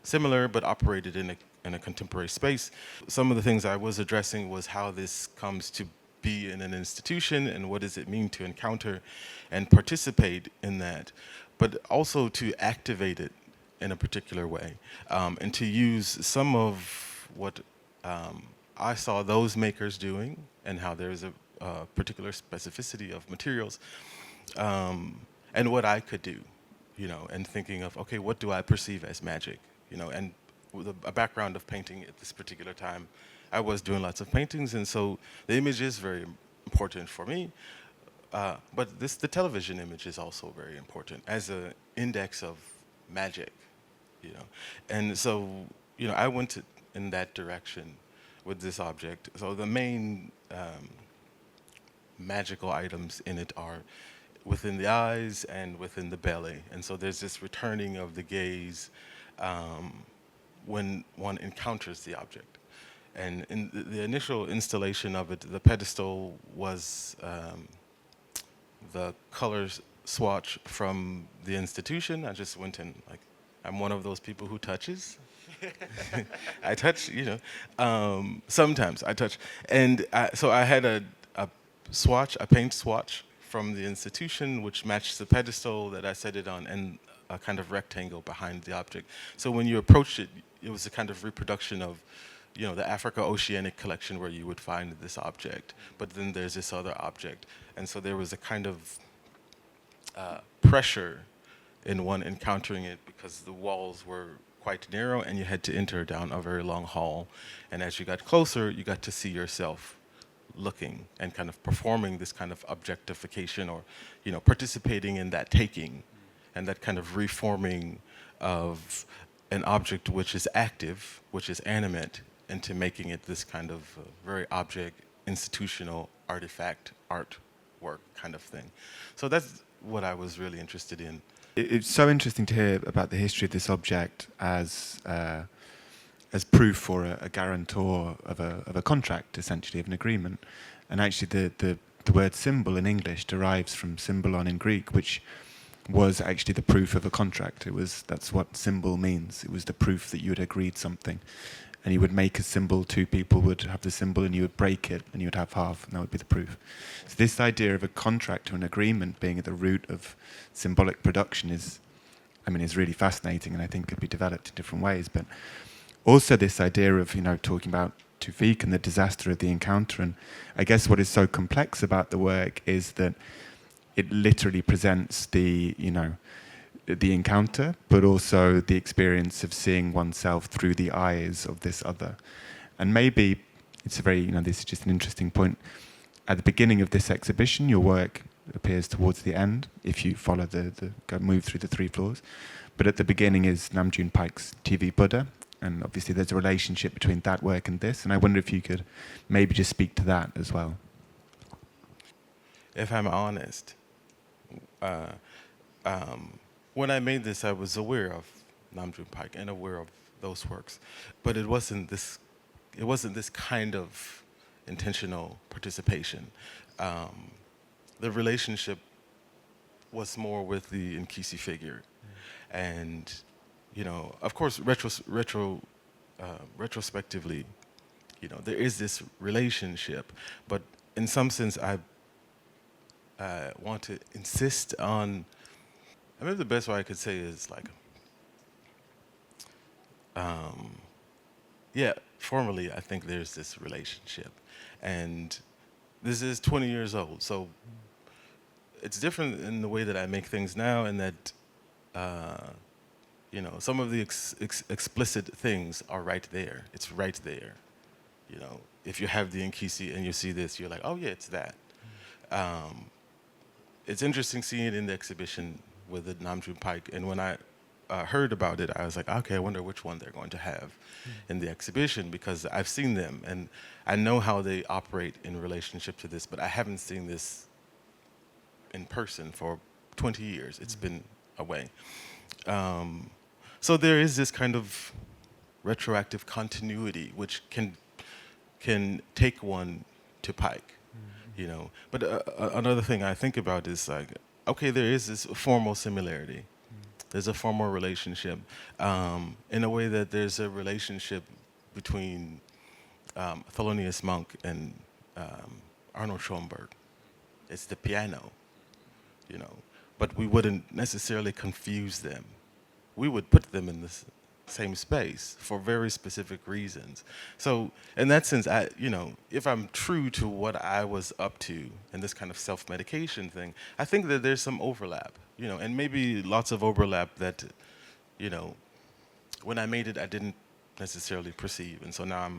similar, but operated in a contemporary space. Some of the things I was addressing was how this comes to be in an institution, and what does it mean to encounter and participate in that, but also to activate it in a particular way, and to use some of what I saw those makers doing, and how there's a particular specificity of materials, and what I could do, and thinking of, okay, what do I perceive as magic, and with a background of painting at this particular time, I was doing lots of paintings, and so the image is very important for me, but the television image is also very important as an index of magic, and so, I went in that direction with this object. So the main magical items in it are within the eyes and within the belly. And so there's this returning of the gaze when one encounters the object. And in the initial installation of it, the pedestal was the color swatch from the institution. I just went in, I'm one of those people who touches. I touch, sometimes I touch. And so I had a paint swatch from the institution, which matched the pedestal that I set it on, and a kind of rectangle behind the object. So when you approached it, it was a kind of reproduction of, the Africa Oceanic collection where you would find this object. But then there's this other object. And so there was a kind of pressure in one encountering it, because the walls were quite narrow and you had to enter down a very long hall. And as you got closer, you got to see yourself looking and kind of performing this kind of objectification, or, participating in that taking and that kind of reforming of an object which is active, which is animate, into making it this kind of very object, institutional artifact, artwork kind of thing. So that's what I was really interested in. It's so interesting to hear about the history of this object as proof for a guarantor of a contract, essentially, of an agreement. And actually the word symbol in English derives from symbolon in Greek, which was actually the proof of a contract. That's what symbol means. It was the proof that you had agreed something. And you would make a symbol, two people would have the symbol, and you would break it, and you would have half, and that would be the proof. So this idea of a contract or an agreement being at the root of symbolic production is really fascinating, and I think could be developed in different ways. But also this idea of, talking about Tufik and the disaster of the encounter. And I guess what is so complex about the work is that it literally presents the encounter, but also the experience of seeing oneself through the eyes of this other. And maybe it's this is just an interesting point. At the beginning of this exhibition, your work appears towards the end, if you follow move through the 3 floors. But at the beginning is Namjoon Paik's TV Buddha, and obviously there's a relationship between that work and this, and I wonder if you could maybe just speak to that as well. If I'm honest, when I made this, I was aware of Namjoon Paik and aware of those works, but it wasn't this kind of intentional participation. The relationship was more with the Nkisi figure, and of course, retrospectively, there is this relationship, but in some sense, I want to insist on. I mean, the best way I could say is formally, I think there's this relationship, and this is 20 years old, so it's different in the way that I make things now, and that some of the explicit things are right there. It's right there. If you have the Nkisi and you see this, you're like, oh yeah, it's that. It's interesting seeing it in the exhibition with the Namjoon Paik, and when I heard about it, I was like, okay, I wonder which one they're going to have in the exhibition, because I've seen them and I know how they operate in relationship to this, but I haven't seen this in person for 20 years. It's been away. So there is this kind of retroactive continuity which can take one to Pike, you know. But another thing I think about is like, okay, there is this formal similarity. There's a formal relationship, in a way that there's a relationship between Thelonious Monk and Arnold Schoenberg. It's the piano, you know. But we wouldn't necessarily confuse them. We would put them in the same space for very specific reasons. So in that sense, you know, if I'm true to what I was up to in this kind of self-medication thing, I think that there's some overlap, you know, and maybe lots of overlap that, you know, when I made it, I didn't necessarily perceive, and so now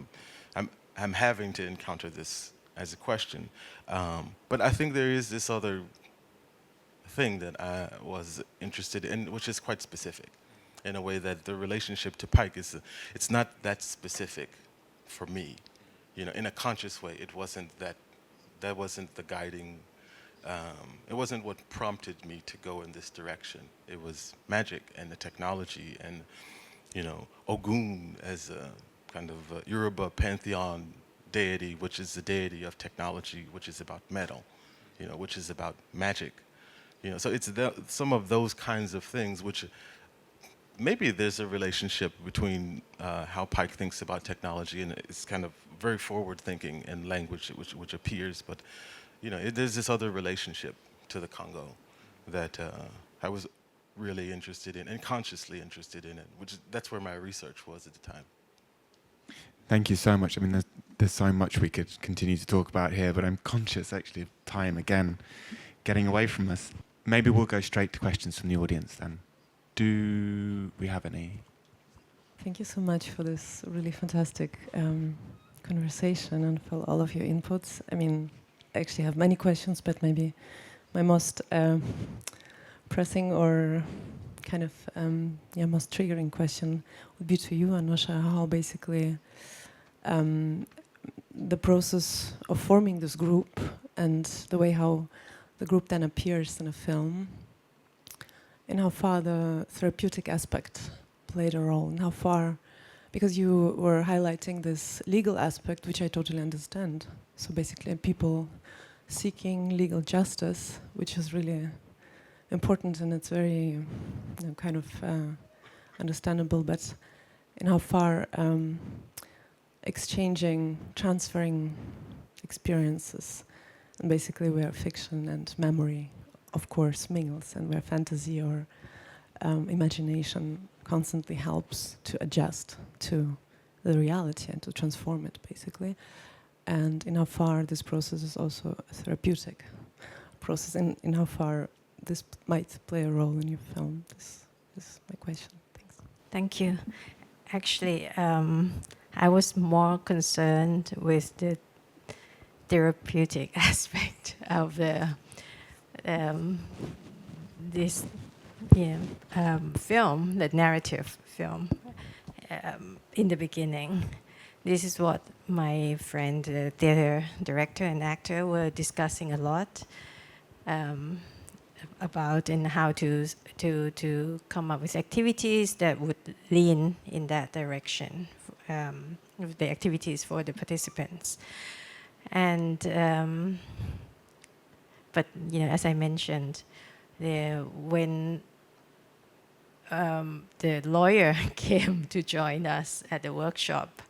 I'm having to encounter this as a question. But I think there is this other thing that I was interested in, which is quite specific, in a way that the relationship to Pike is, it's not that specific for me, you know, in a conscious way. It wasn't that wasn't the guiding, it wasn't what prompted me to go in this direction. It was magic and the technology and, you know, Ogun as a kind of a Yoruba pantheon deity, which is the deity of technology, which is about metal, you know, which is about magic, you know. So it's some of those kinds of things which maybe there's a relationship between how Pike thinks about technology, and it's kind of very forward-thinking in language which appears, but you know, there's this other relationship to the Congo that I was really interested in and consciously interested in it, that's where my research was at the time. Thank you so much. I mean, there's so much we could continue to talk about here, but I'm conscious actually of time again getting away from us. Maybe we'll go straight to questions from the audience then. Do we have any? Thank you so much for this really fantastic conversation and for all of your inputs. I mean, I actually have many questions, but maybe my most pressing or kind of most triggering question would be to you, Anusha, how basically the process of forming this group and the way how the group then appears in a film, and how far the therapeutic aspect played a role, and how far, because you were highlighting this legal aspect, which I totally understand. So basically people seeking legal justice, which is really important, and it's very kind of understandable, but in how far exchanging, transferring experiences, and basically where fiction and memory, of course, mingles, and where fantasy or imagination constantly helps to adjust to the reality and to transform it, basically. And in how far this process is also a therapeutic process, and in how far this might play a role in your film. This is my question. Thanks. Thank you. Actually, I was more concerned with the therapeutic aspect of the this film, the narrative film. In the beginning, this is what my friend, the theater director and actor, were discussing a lot about, and how to come up with activities that would lean in that direction, the activities for the participants. And but you know, as I mentioned, when the lawyer came to join us at the workshop,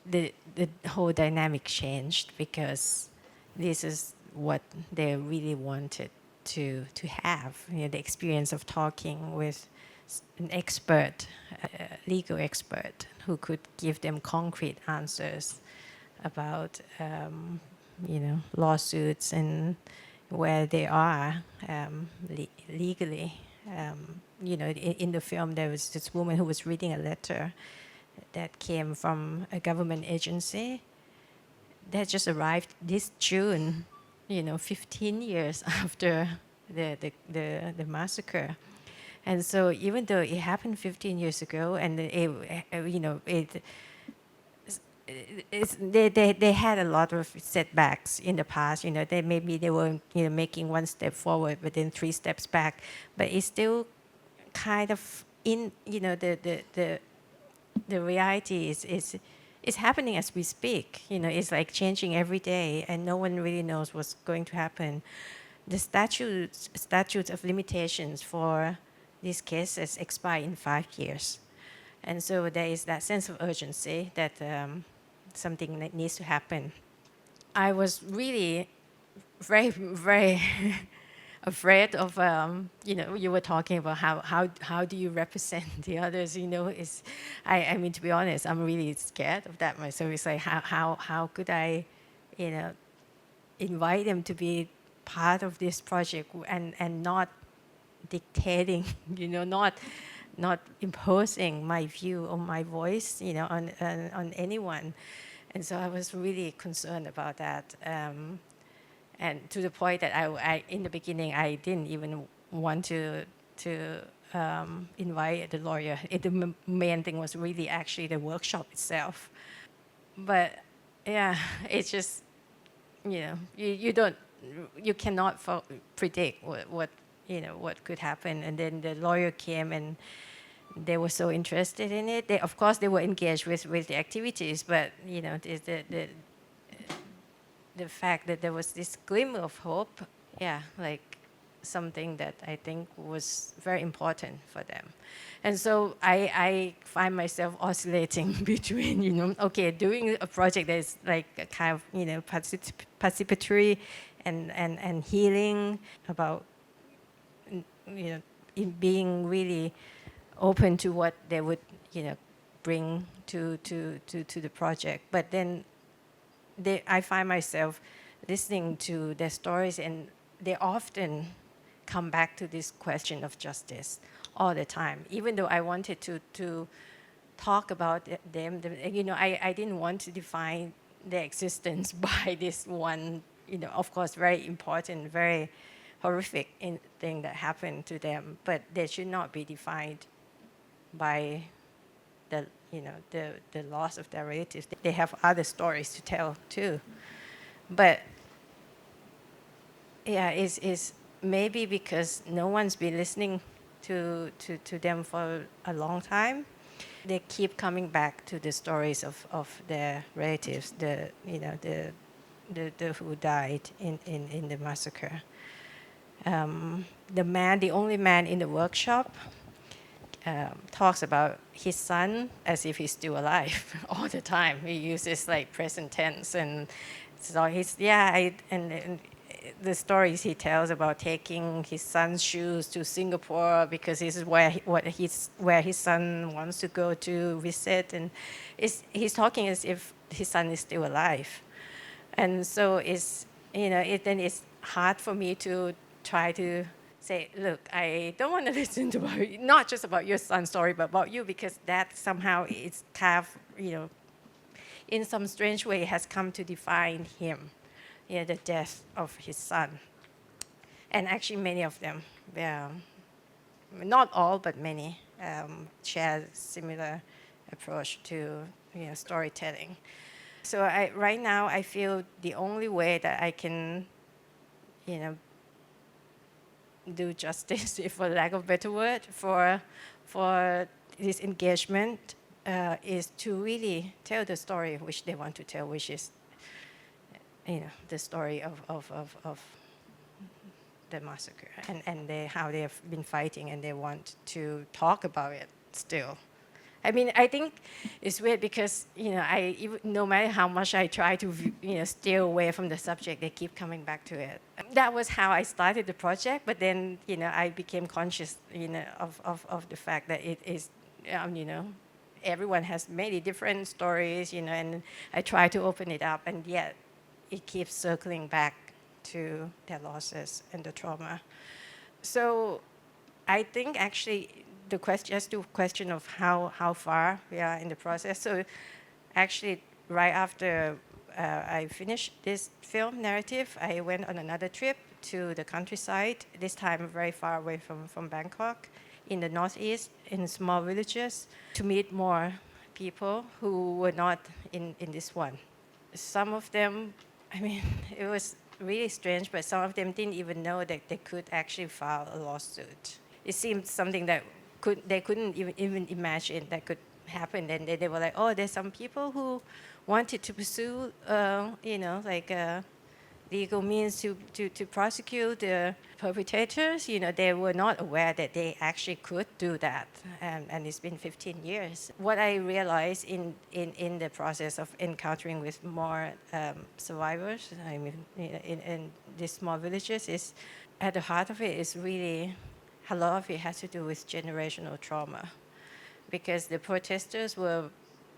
the whole dynamic changed, because this is what they really wanted to have, you know, the experience of talking with an expert, a legal expert, who could give them concrete answers about you know, lawsuits and where they are legally. You know, in the film there was this woman who was reading a letter that came from a government agency that just arrived this June, you know, 15 years after the massacre. And so even though it happened 15 years ago, and they had a lot of setbacks in the past. They were making one step forward, but then 3 steps back. But it's still kind of the reality is happening as we speak. It's like changing every day, and no one really knows what's going to happen. The statutes of limitations for these cases expire in 5 years. And so there is that sense of urgency that something that needs to happen. I was really very, very afraid of, you were talking about how do you represent the others, I mean, to be honest, I'm really scared of that myself. It's like, how could I, invite them to be part of this project and not dictating, not imposing my view or my voice, on anyone. And so I was really concerned about that. And to the point that I in the beginning, I didn't even want to invite the lawyer. The main thing was really actually the workshop itself. But yeah, it's just, you cannot predict what could happen. And then the lawyer came, and they were so interested in it. Of course, they were engaged with the activities, but the fact that there was this glimmer of hope, like something that I think was very important for them. And so I find myself oscillating between, doing a project that is like a kind of, participatory and healing, about, in being really open to what they would, bring to the project. But then I find myself listening to their stories, and they often come back to this question of justice all the time. Even though I wanted to talk about them, I didn't want to define their existence by this one, of course, very important, very horrific thing that happened to them. But they should not be defined by the loss of their relatives. They have other stories to tell too. But yeah, it's maybe because no one's been listening to them for a long time. They keep coming back to the stories of their relatives, the who died in the massacre. The only man in the workshop, talks about his son as if he's still alive all the time. He uses like present tense, and so and the stories he tells about taking his son's shoes to Singapore because this is where his son wants to go to visit, and he's talking as if his son is still alive. And so then it's hard for me to try to say, look, I don't want to listen to not just about your son's story, but about you, because that somehow is kind of, in some strange way has come to define him, the death of his son. And actually many of them, not all, but many, share similar approach to storytelling. So right now I feel the only way that I can, do justice, for lack of a better word, for this engagement is to really tell the story which they want to tell, which is, the story of the massacre and how they have been fighting, and they want to talk about it still. I mean, I think it's weird because, no matter how much I try to, steer away from the subject, they keep coming back to it. That was how I started the project, but then, I became conscious, of the fact that it is, everyone has many different stories, and I try to open it up, and yet it keeps circling back to their losses and the trauma. So I think actually, the question of how far we are in the process. So actually, right after I finished this film narrative, I went on another trip to the countryside, this time very far away from Bangkok, in the Northeast, in small villages, to meet more people who were not in this one. Some of them, I mean, it was really strange, but some of them didn't even know that they could actually file a lawsuit. It seemed something that they couldn't even imagine that could happen. And they were like, oh, there's some people who wanted to pursue, legal means to prosecute the perpetrators. They were not aware that they actually could do that. And it's been 15 years. What I realized in the process of encountering with more survivors, I mean, in these small villages, is at the heart of it is really, a lot of it has to do with generational trauma. Because the protesters were,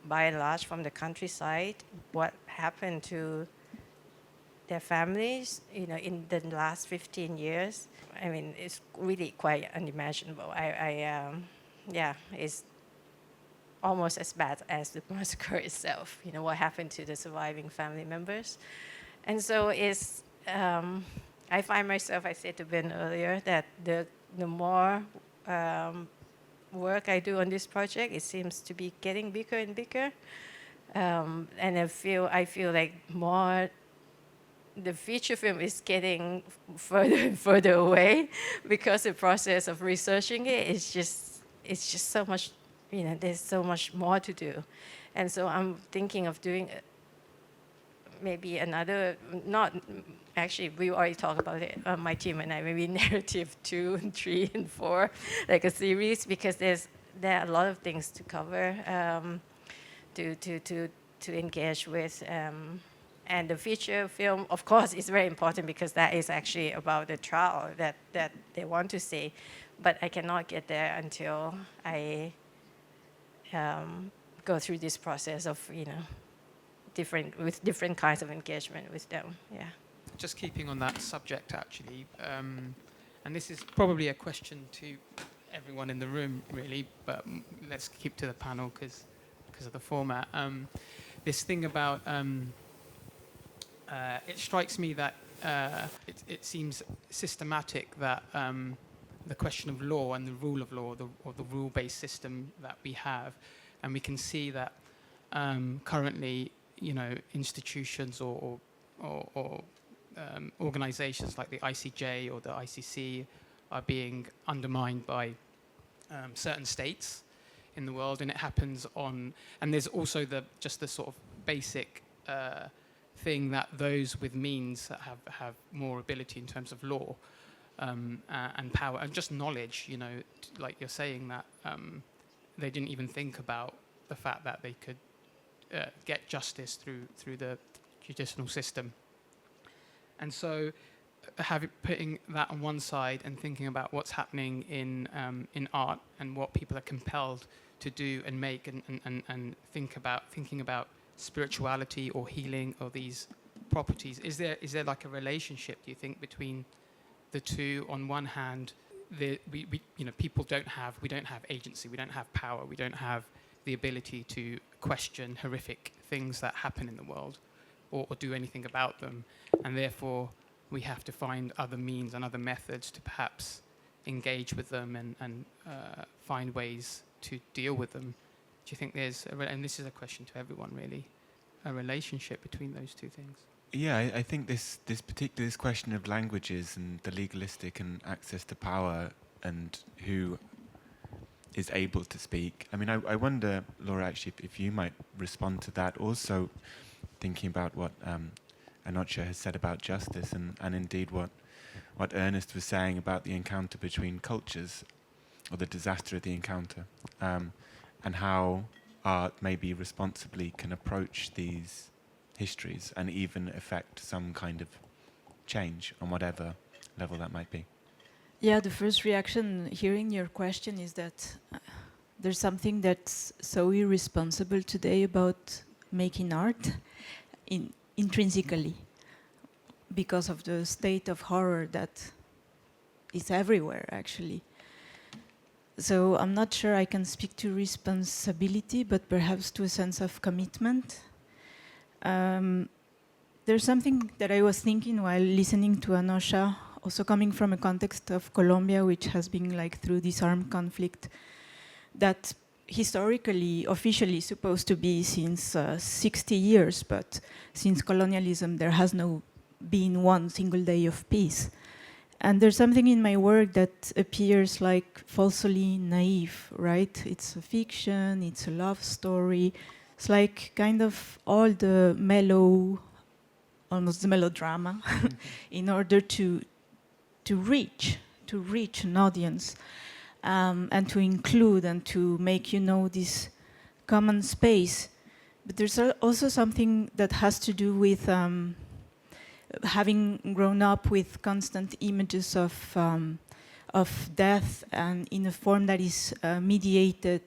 by and large, from the countryside. What happened to their families, in the last 15 years, I mean, it's really quite unimaginable. It's almost as bad as the massacre itself. What happened to the surviving family members. And so it's, I find myself, I said to Ben earlier, that the more work I do on this project, it seems to be getting bigger and bigger. And I feel like more, the feature film is getting further and further away because the process of researching it is just so much, there's so much more to do. And so I'm thinking of doing maybe another, not, actually, we already talked about it, my team and I, maybe narrative 2 and 3 and 4, like a series, because there are a lot of things to cover, to engage with. And the feature film, of course, is very important because that is actually about the trial that they want to see. But I cannot get there until I go through this process of, different kinds of engagement with them. Yeah. Just keeping on that subject, actually, and this is probably a question to everyone in the room, really, but let's keep to the panel because of the format. This thing about it strikes me that it seems systematic that the question of law and the rule of law, or the rule-based system that we have, and we can see that currently, institutions or organizations like the ICJ or the ICC are being undermined by certain states in the world, and it happens on, and there's also the sort of basic thing that those with means that have more ability in terms of law and power and just knowledge, like you're saying, that they didn't even think about the fact that they could get justice through the judicial system. And so putting that on one side and thinking about what's happening in art and what people are compelled to do and make and thinking about spirituality or healing or these properties, is there like a relationship, do you think, between the two? On one hand, people we don't have agency, we don't have power, we don't have the ability to question horrific things that happen in the world or do anything about them, and therefore we have to find other means and other methods to perhaps engage with them and find ways to deal with them. Do you think there's, and this is a question to everyone really, a relationship between those two things? Yeah, I think this question of languages and the legalistic and access to power and who is able to speak. I mean, I wonder, Laura, actually, if you might respond to that. Also, thinking about what Anocha has said about justice and indeed what Ernest was saying about the encounter between cultures, or the disaster of the encounter, and how art maybe responsibly can approach these histories and even affect some kind of change on whatever level that might be. Yeah, the first reaction hearing your question is that there's something that's so irresponsible today about making art intrinsically, because of the state of horror that is everywhere, actually. So I'm not sure I can speak to responsibility, but perhaps to a sense of commitment. There's something that I was thinking while listening to Anocha also coming from a context of Colombia, which has been like through this armed conflict that historically, officially supposed to be since 60 years, but since colonialism, there has no been one single day of peace. And there's something in my work that appears like falsely naive, right? It's a fiction, it's a love story. It's like kind of all the almost the melodrama, in order to reach an audience, and to include and to make, you know, this common space. But there's also something that has to do with having grown up with constant images of death, and in a form that is mediated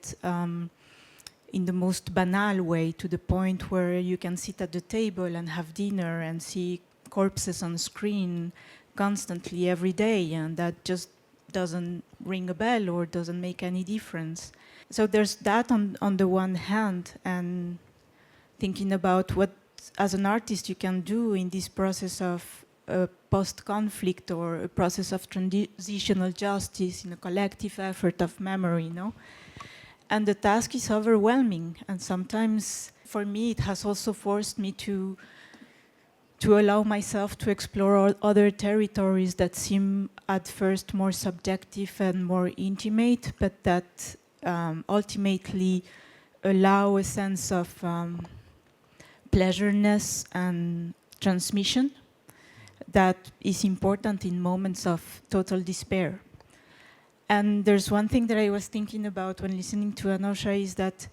in the most banal way, to the point where you can sit at the table and have dinner and see corpses on screen constantly every day, and that just doesn't ring a bell or doesn't make any difference. So there's that on the one hand, and thinking about what as an artist you can do in this process of post-conflict, or a process of transitional justice in a collective effort of memory, you know? And the task is overwhelming, and sometimes for me it has also forced me to allow myself to explore other territories that seem at first more subjective and more intimate, but that ultimately allow a sense of pleasureness and transmission that is important in moments of total despair. And there's one thing that I was thinking about when listening to Anosha, is that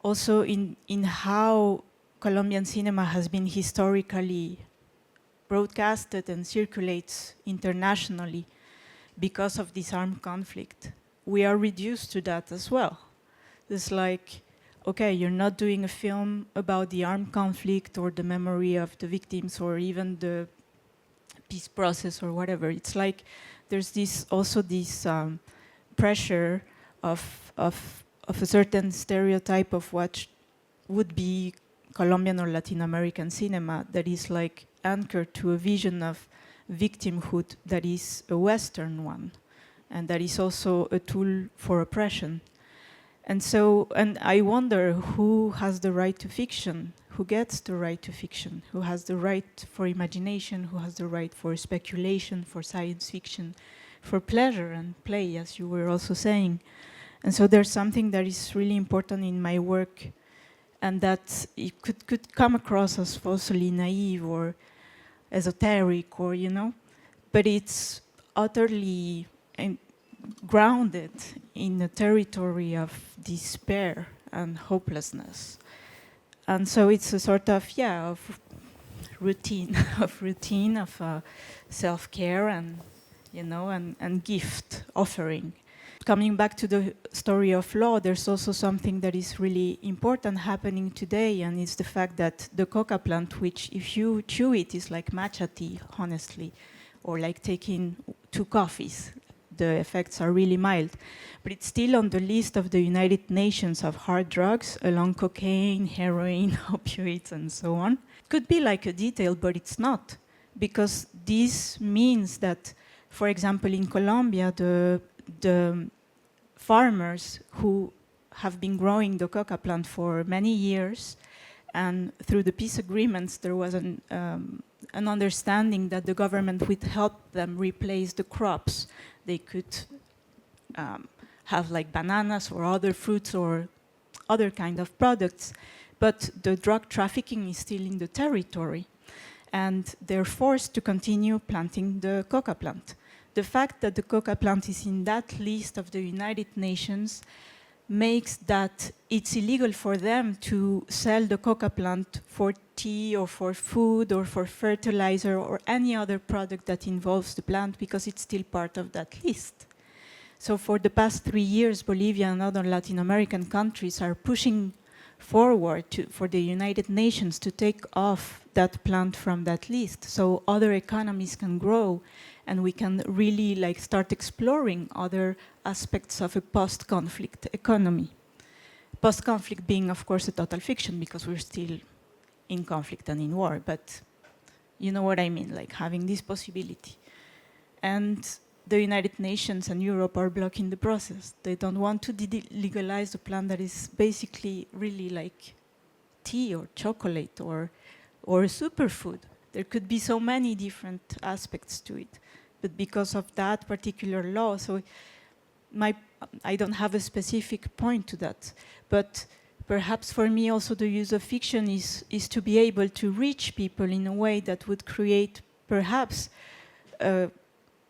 also in how Colombian cinema has been historically broadcasted and circulates internationally because of this armed conflict, we are reduced to that as well. It's like, okay, you're not doing a film about the armed conflict or the memory of the victims or even the peace process or whatever. It's like there's this pressure of a certain stereotype of what would be Colombian or Latin American cinema that is like anchored to a vision of victimhood that is a Western one, and that is also a tool for oppression. And I wonder who has the right to fiction, who gets the right to fiction, who has the right for imagination, who has the right for speculation, for science fiction, for pleasure and play, as you were also saying. And so there's something that is really important in my work, and that it could come across as falsely naive or esoteric, or, you know, but it's utterly grounded in a territory of despair and hopelessness. And so it's a sort of, of routine, of self-care and, you know, and gift offering. Coming back to the story of law, there's also something that is really important happening today, and it's the fact that the coca plant, which if you chew it is like matcha tea, honestly, or like taking 2 coffees. The effects are really mild, but it's still on the list of the United Nations of hard drugs, along cocaine, heroin, opioids, and so on. It could be like a detail, but it's not, because this means that, for example, in Colombia, the farmers who have been growing the coca plant for many years, and through the peace agreements, there was an understanding that the government would help them replace the crops. They could have like bananas or other fruits or other kind of products, but the drug trafficking is still in the territory, and they're forced to continue planting the coca plant. The fact that the coca plant is in that list of the United Nations makes that it's illegal for them to sell the coca plant for tea or for food or for fertilizer or any other product that involves the plant, because it's still part of that list. So for the past 3 years, Bolivia and other Latin American countries are pushing forward for the United Nations to take off that plant from that list, so other economies can grow, and we can really like start exploring other aspects of a post-conflict economy. Post-conflict being, of course, a total fiction, because we're still in conflict and in war, but you know what I mean, like having this possibility. and the United Nations and Europe are blocking the process. They don't want to legalize a plant that is basically really like tea or chocolate or a superfood. There could be so many different aspects to it, but because of that particular law, so I don't have a specific point to that, but perhaps for me also the use of fiction is to be able to reach people in a way that would create perhaps a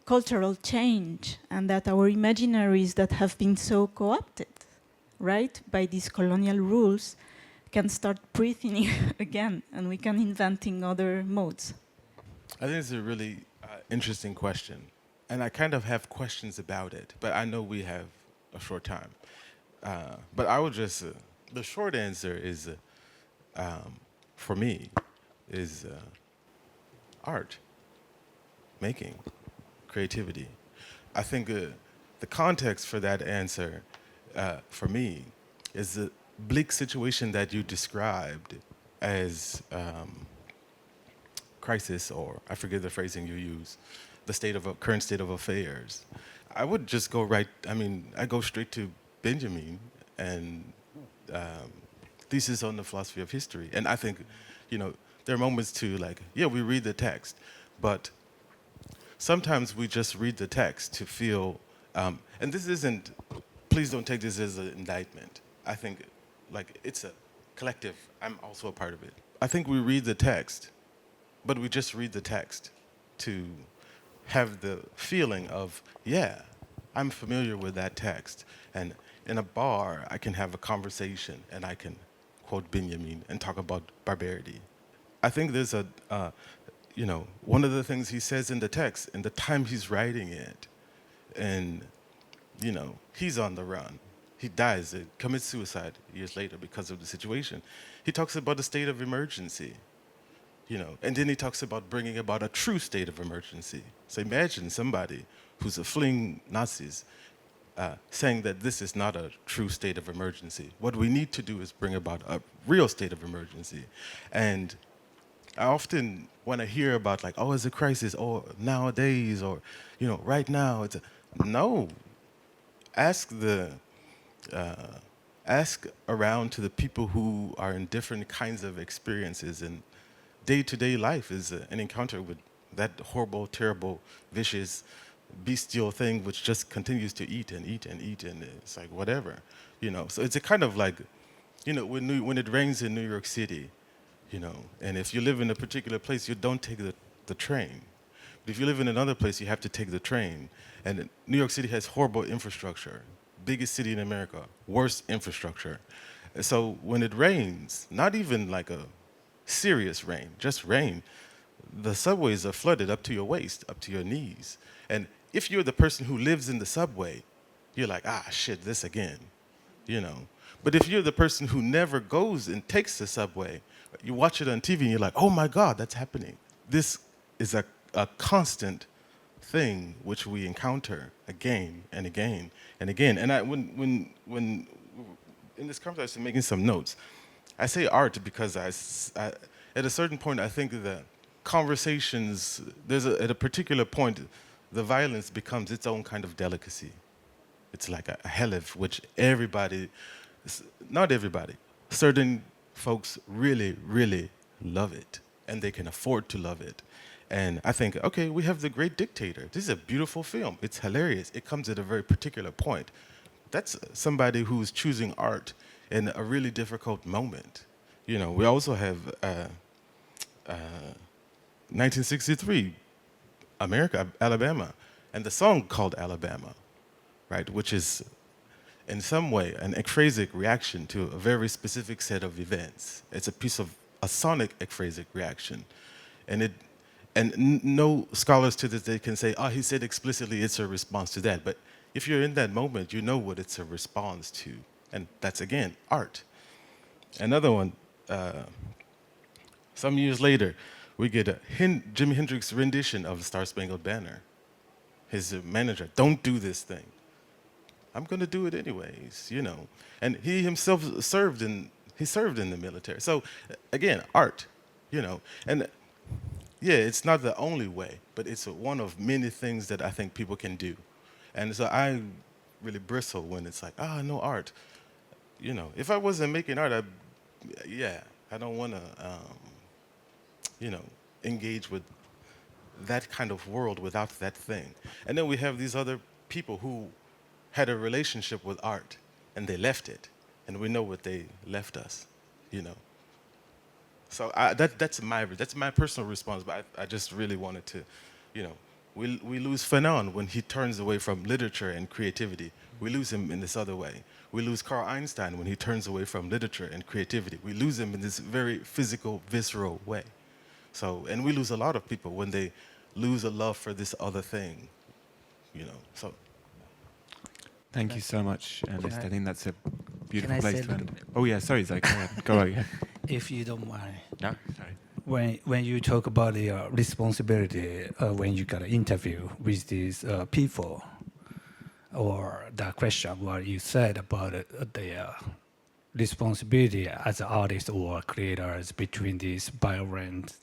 cultural change, and that our imaginaries that have been so co-opted, right, by these colonial rules can start breathing again, and we can inventing other modes. I think it's a really interesting question, and I kind of have questions about it, but I know we have a short time. But I would just, the short answer is, for me, is art, making, creativity. I think the context for that answer, for me, is the bleak situation that you described as crisis, or I forget the phrasing you use, the current state of affairs. I would just go I go straight to Benjamin and thesis on the philosophy of history. And I think, there are moments to we read the text, but sometimes we just read the text to feel, and this isn't, please don't take this as an indictment. I think it's a collective, I'm also a part of it. I think we read the text, but we just read the text to have the feeling of, yeah, I'm familiar with that text. And in a bar, I can have a conversation and I can quote Benjamin and talk about barbarity. I think there's one of the things he says in the text, in the time he's writing it, and, he's on the run. He dies, commits suicide years later because of the situation. He talks about a state of emergency, and then he talks about bringing about a true state of emergency. So imagine somebody who's fleeing Nazis saying that this is not a true state of emergency. What we need to do is bring about a real state of emergency. And I often, when I hear about it's a crisis, or nowadays, or, right now, no. Ask around to the people who are in different kinds of experiences, and day-to-day life is an encounter with that horrible, terrible, vicious, bestial thing which just continues to eat and eat and eat, and it's whatever, So it's a kind of when it rains in New York City, and if you live in a particular place, you don't take the train. But if you live in another place, you have to take the train. And New York City has horrible infrastructure. Biggest city in America, worst infrastructure. So when it rains, not even a serious rain, just rain, the subways are flooded up to your waist, up to your knees. And if you're the person who lives in the subway, you're like, shit, this again, But if you're the person who never goes and takes the subway, you watch it on TV and you're like, oh my God, that's happening. This is a constant thing which we encounter again and again and again. And when in this conversation, I'm making some notes. I say art because at a certain point, I think that conversations, at a particular point, the violence becomes its own kind of delicacy. It's like a helif, which not everybody, certain folks really, really love it, and they can afford to love it. And I think, okay, we have The Great Dictator. This is a beautiful film. It's hilarious. It comes at a very particular point. That's somebody who's choosing art in a really difficult moment. We also have 1963, Alabama, and the song called Alabama, right, which is in some way an ekphrasic reaction to a very specific set of events. It's a sonic ekphrasic reaction. And no scholars to this day can say, he said explicitly it's a response to that. But if you're in that moment, you know what it's a response to. And that's, again, art. Another one, some years later, we get a Jimi Hendrix rendition of the Star Spangled Banner. His manager, don't do this thing. I'm going to do it anyways, And he himself served in the military. So, again, art, And yeah, it's not the only way, but it's one of many things that I think people can do. And so I really bristle when it's like, no art. You know, if I wasn't making art, I don't want to, engage with that kind of world without that thing. And then we have these other people who had a relationship with art and they left it, and we know what they left us, So that's my personal response. But I just really wanted to, we lose Fanon when he turns away from literature and creativity. We lose him in this other way. We lose Carl Einstein when he turns away from literature and creativity. We lose him in this very physical, visceral way. So, and we lose a lot of people when they lose a love for this other thing, So. Thank you so much, List. I think that's a beautiful I place say to a end. little bit? Oh yeah, sorry, Zoe. Go ahead. Go ahead. If you don't mind. No, sorry. When you talk about the responsibility when you got an interview with these people, or the question what you said about the responsibility as artists or creators between this violent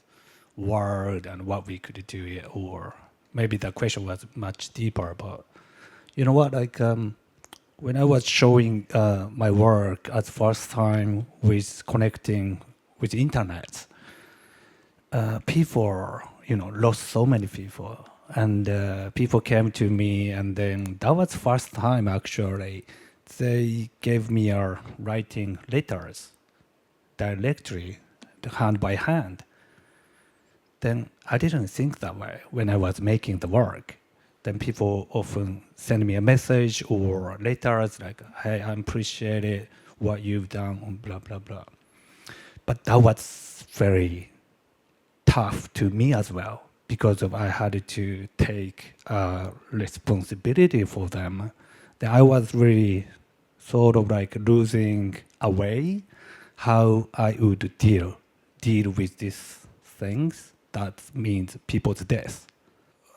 world and what we could do here, or maybe the question was much deeper. But you know what, like when I was showing my work at first time with connecting with internet, people, lost so many people, and people came to me, and then that was first time actually they gave me writing letters directly, hand by hand. Then I didn't think that way when I was making the work. Then people often send me a message or letters like, hey, I appreciate what you've done, and blah, blah, blah. But that was very tough to me as well, because I had to take responsibility for them. Then I was really sort of like losing a way how I would deal with these things. That means people's death.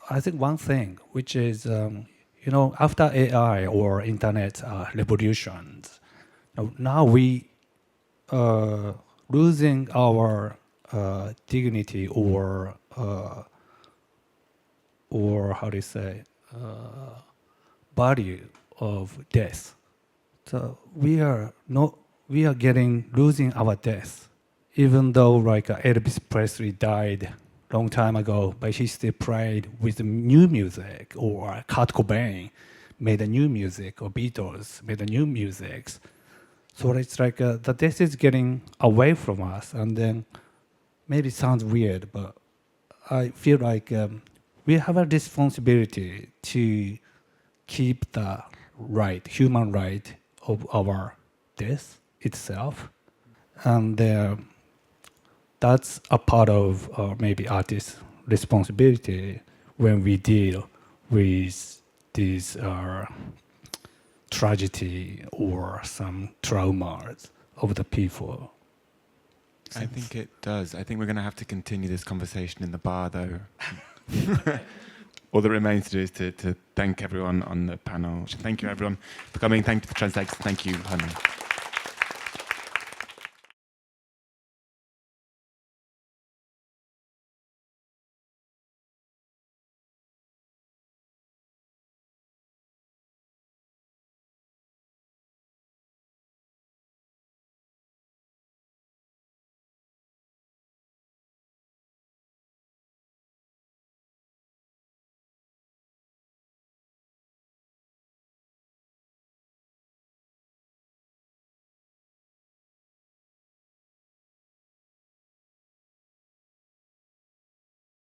I think one thing, which is, after AI or internet revolutions, now we losing our dignity or how do you say, value of death. So we are losing our death, even though like Elvis Presley died long time ago, but he still played with new music, or Kurt Cobain made a new music, or Beatles made a new music. So it's like the death is getting away from us, and then maybe it sounds weird, but I feel like we have a responsibility to keep the human right of our death itself, and that's a part of maybe artists' responsibility when we deal with these tragedy or some traumas of the people. I think it does. I think we're going to have to continue this conversation in the bar, though. All that remains to do is to thank everyone on the panel. Thank you, everyone, for coming. Thank you to the translators. Thank you, Hanu.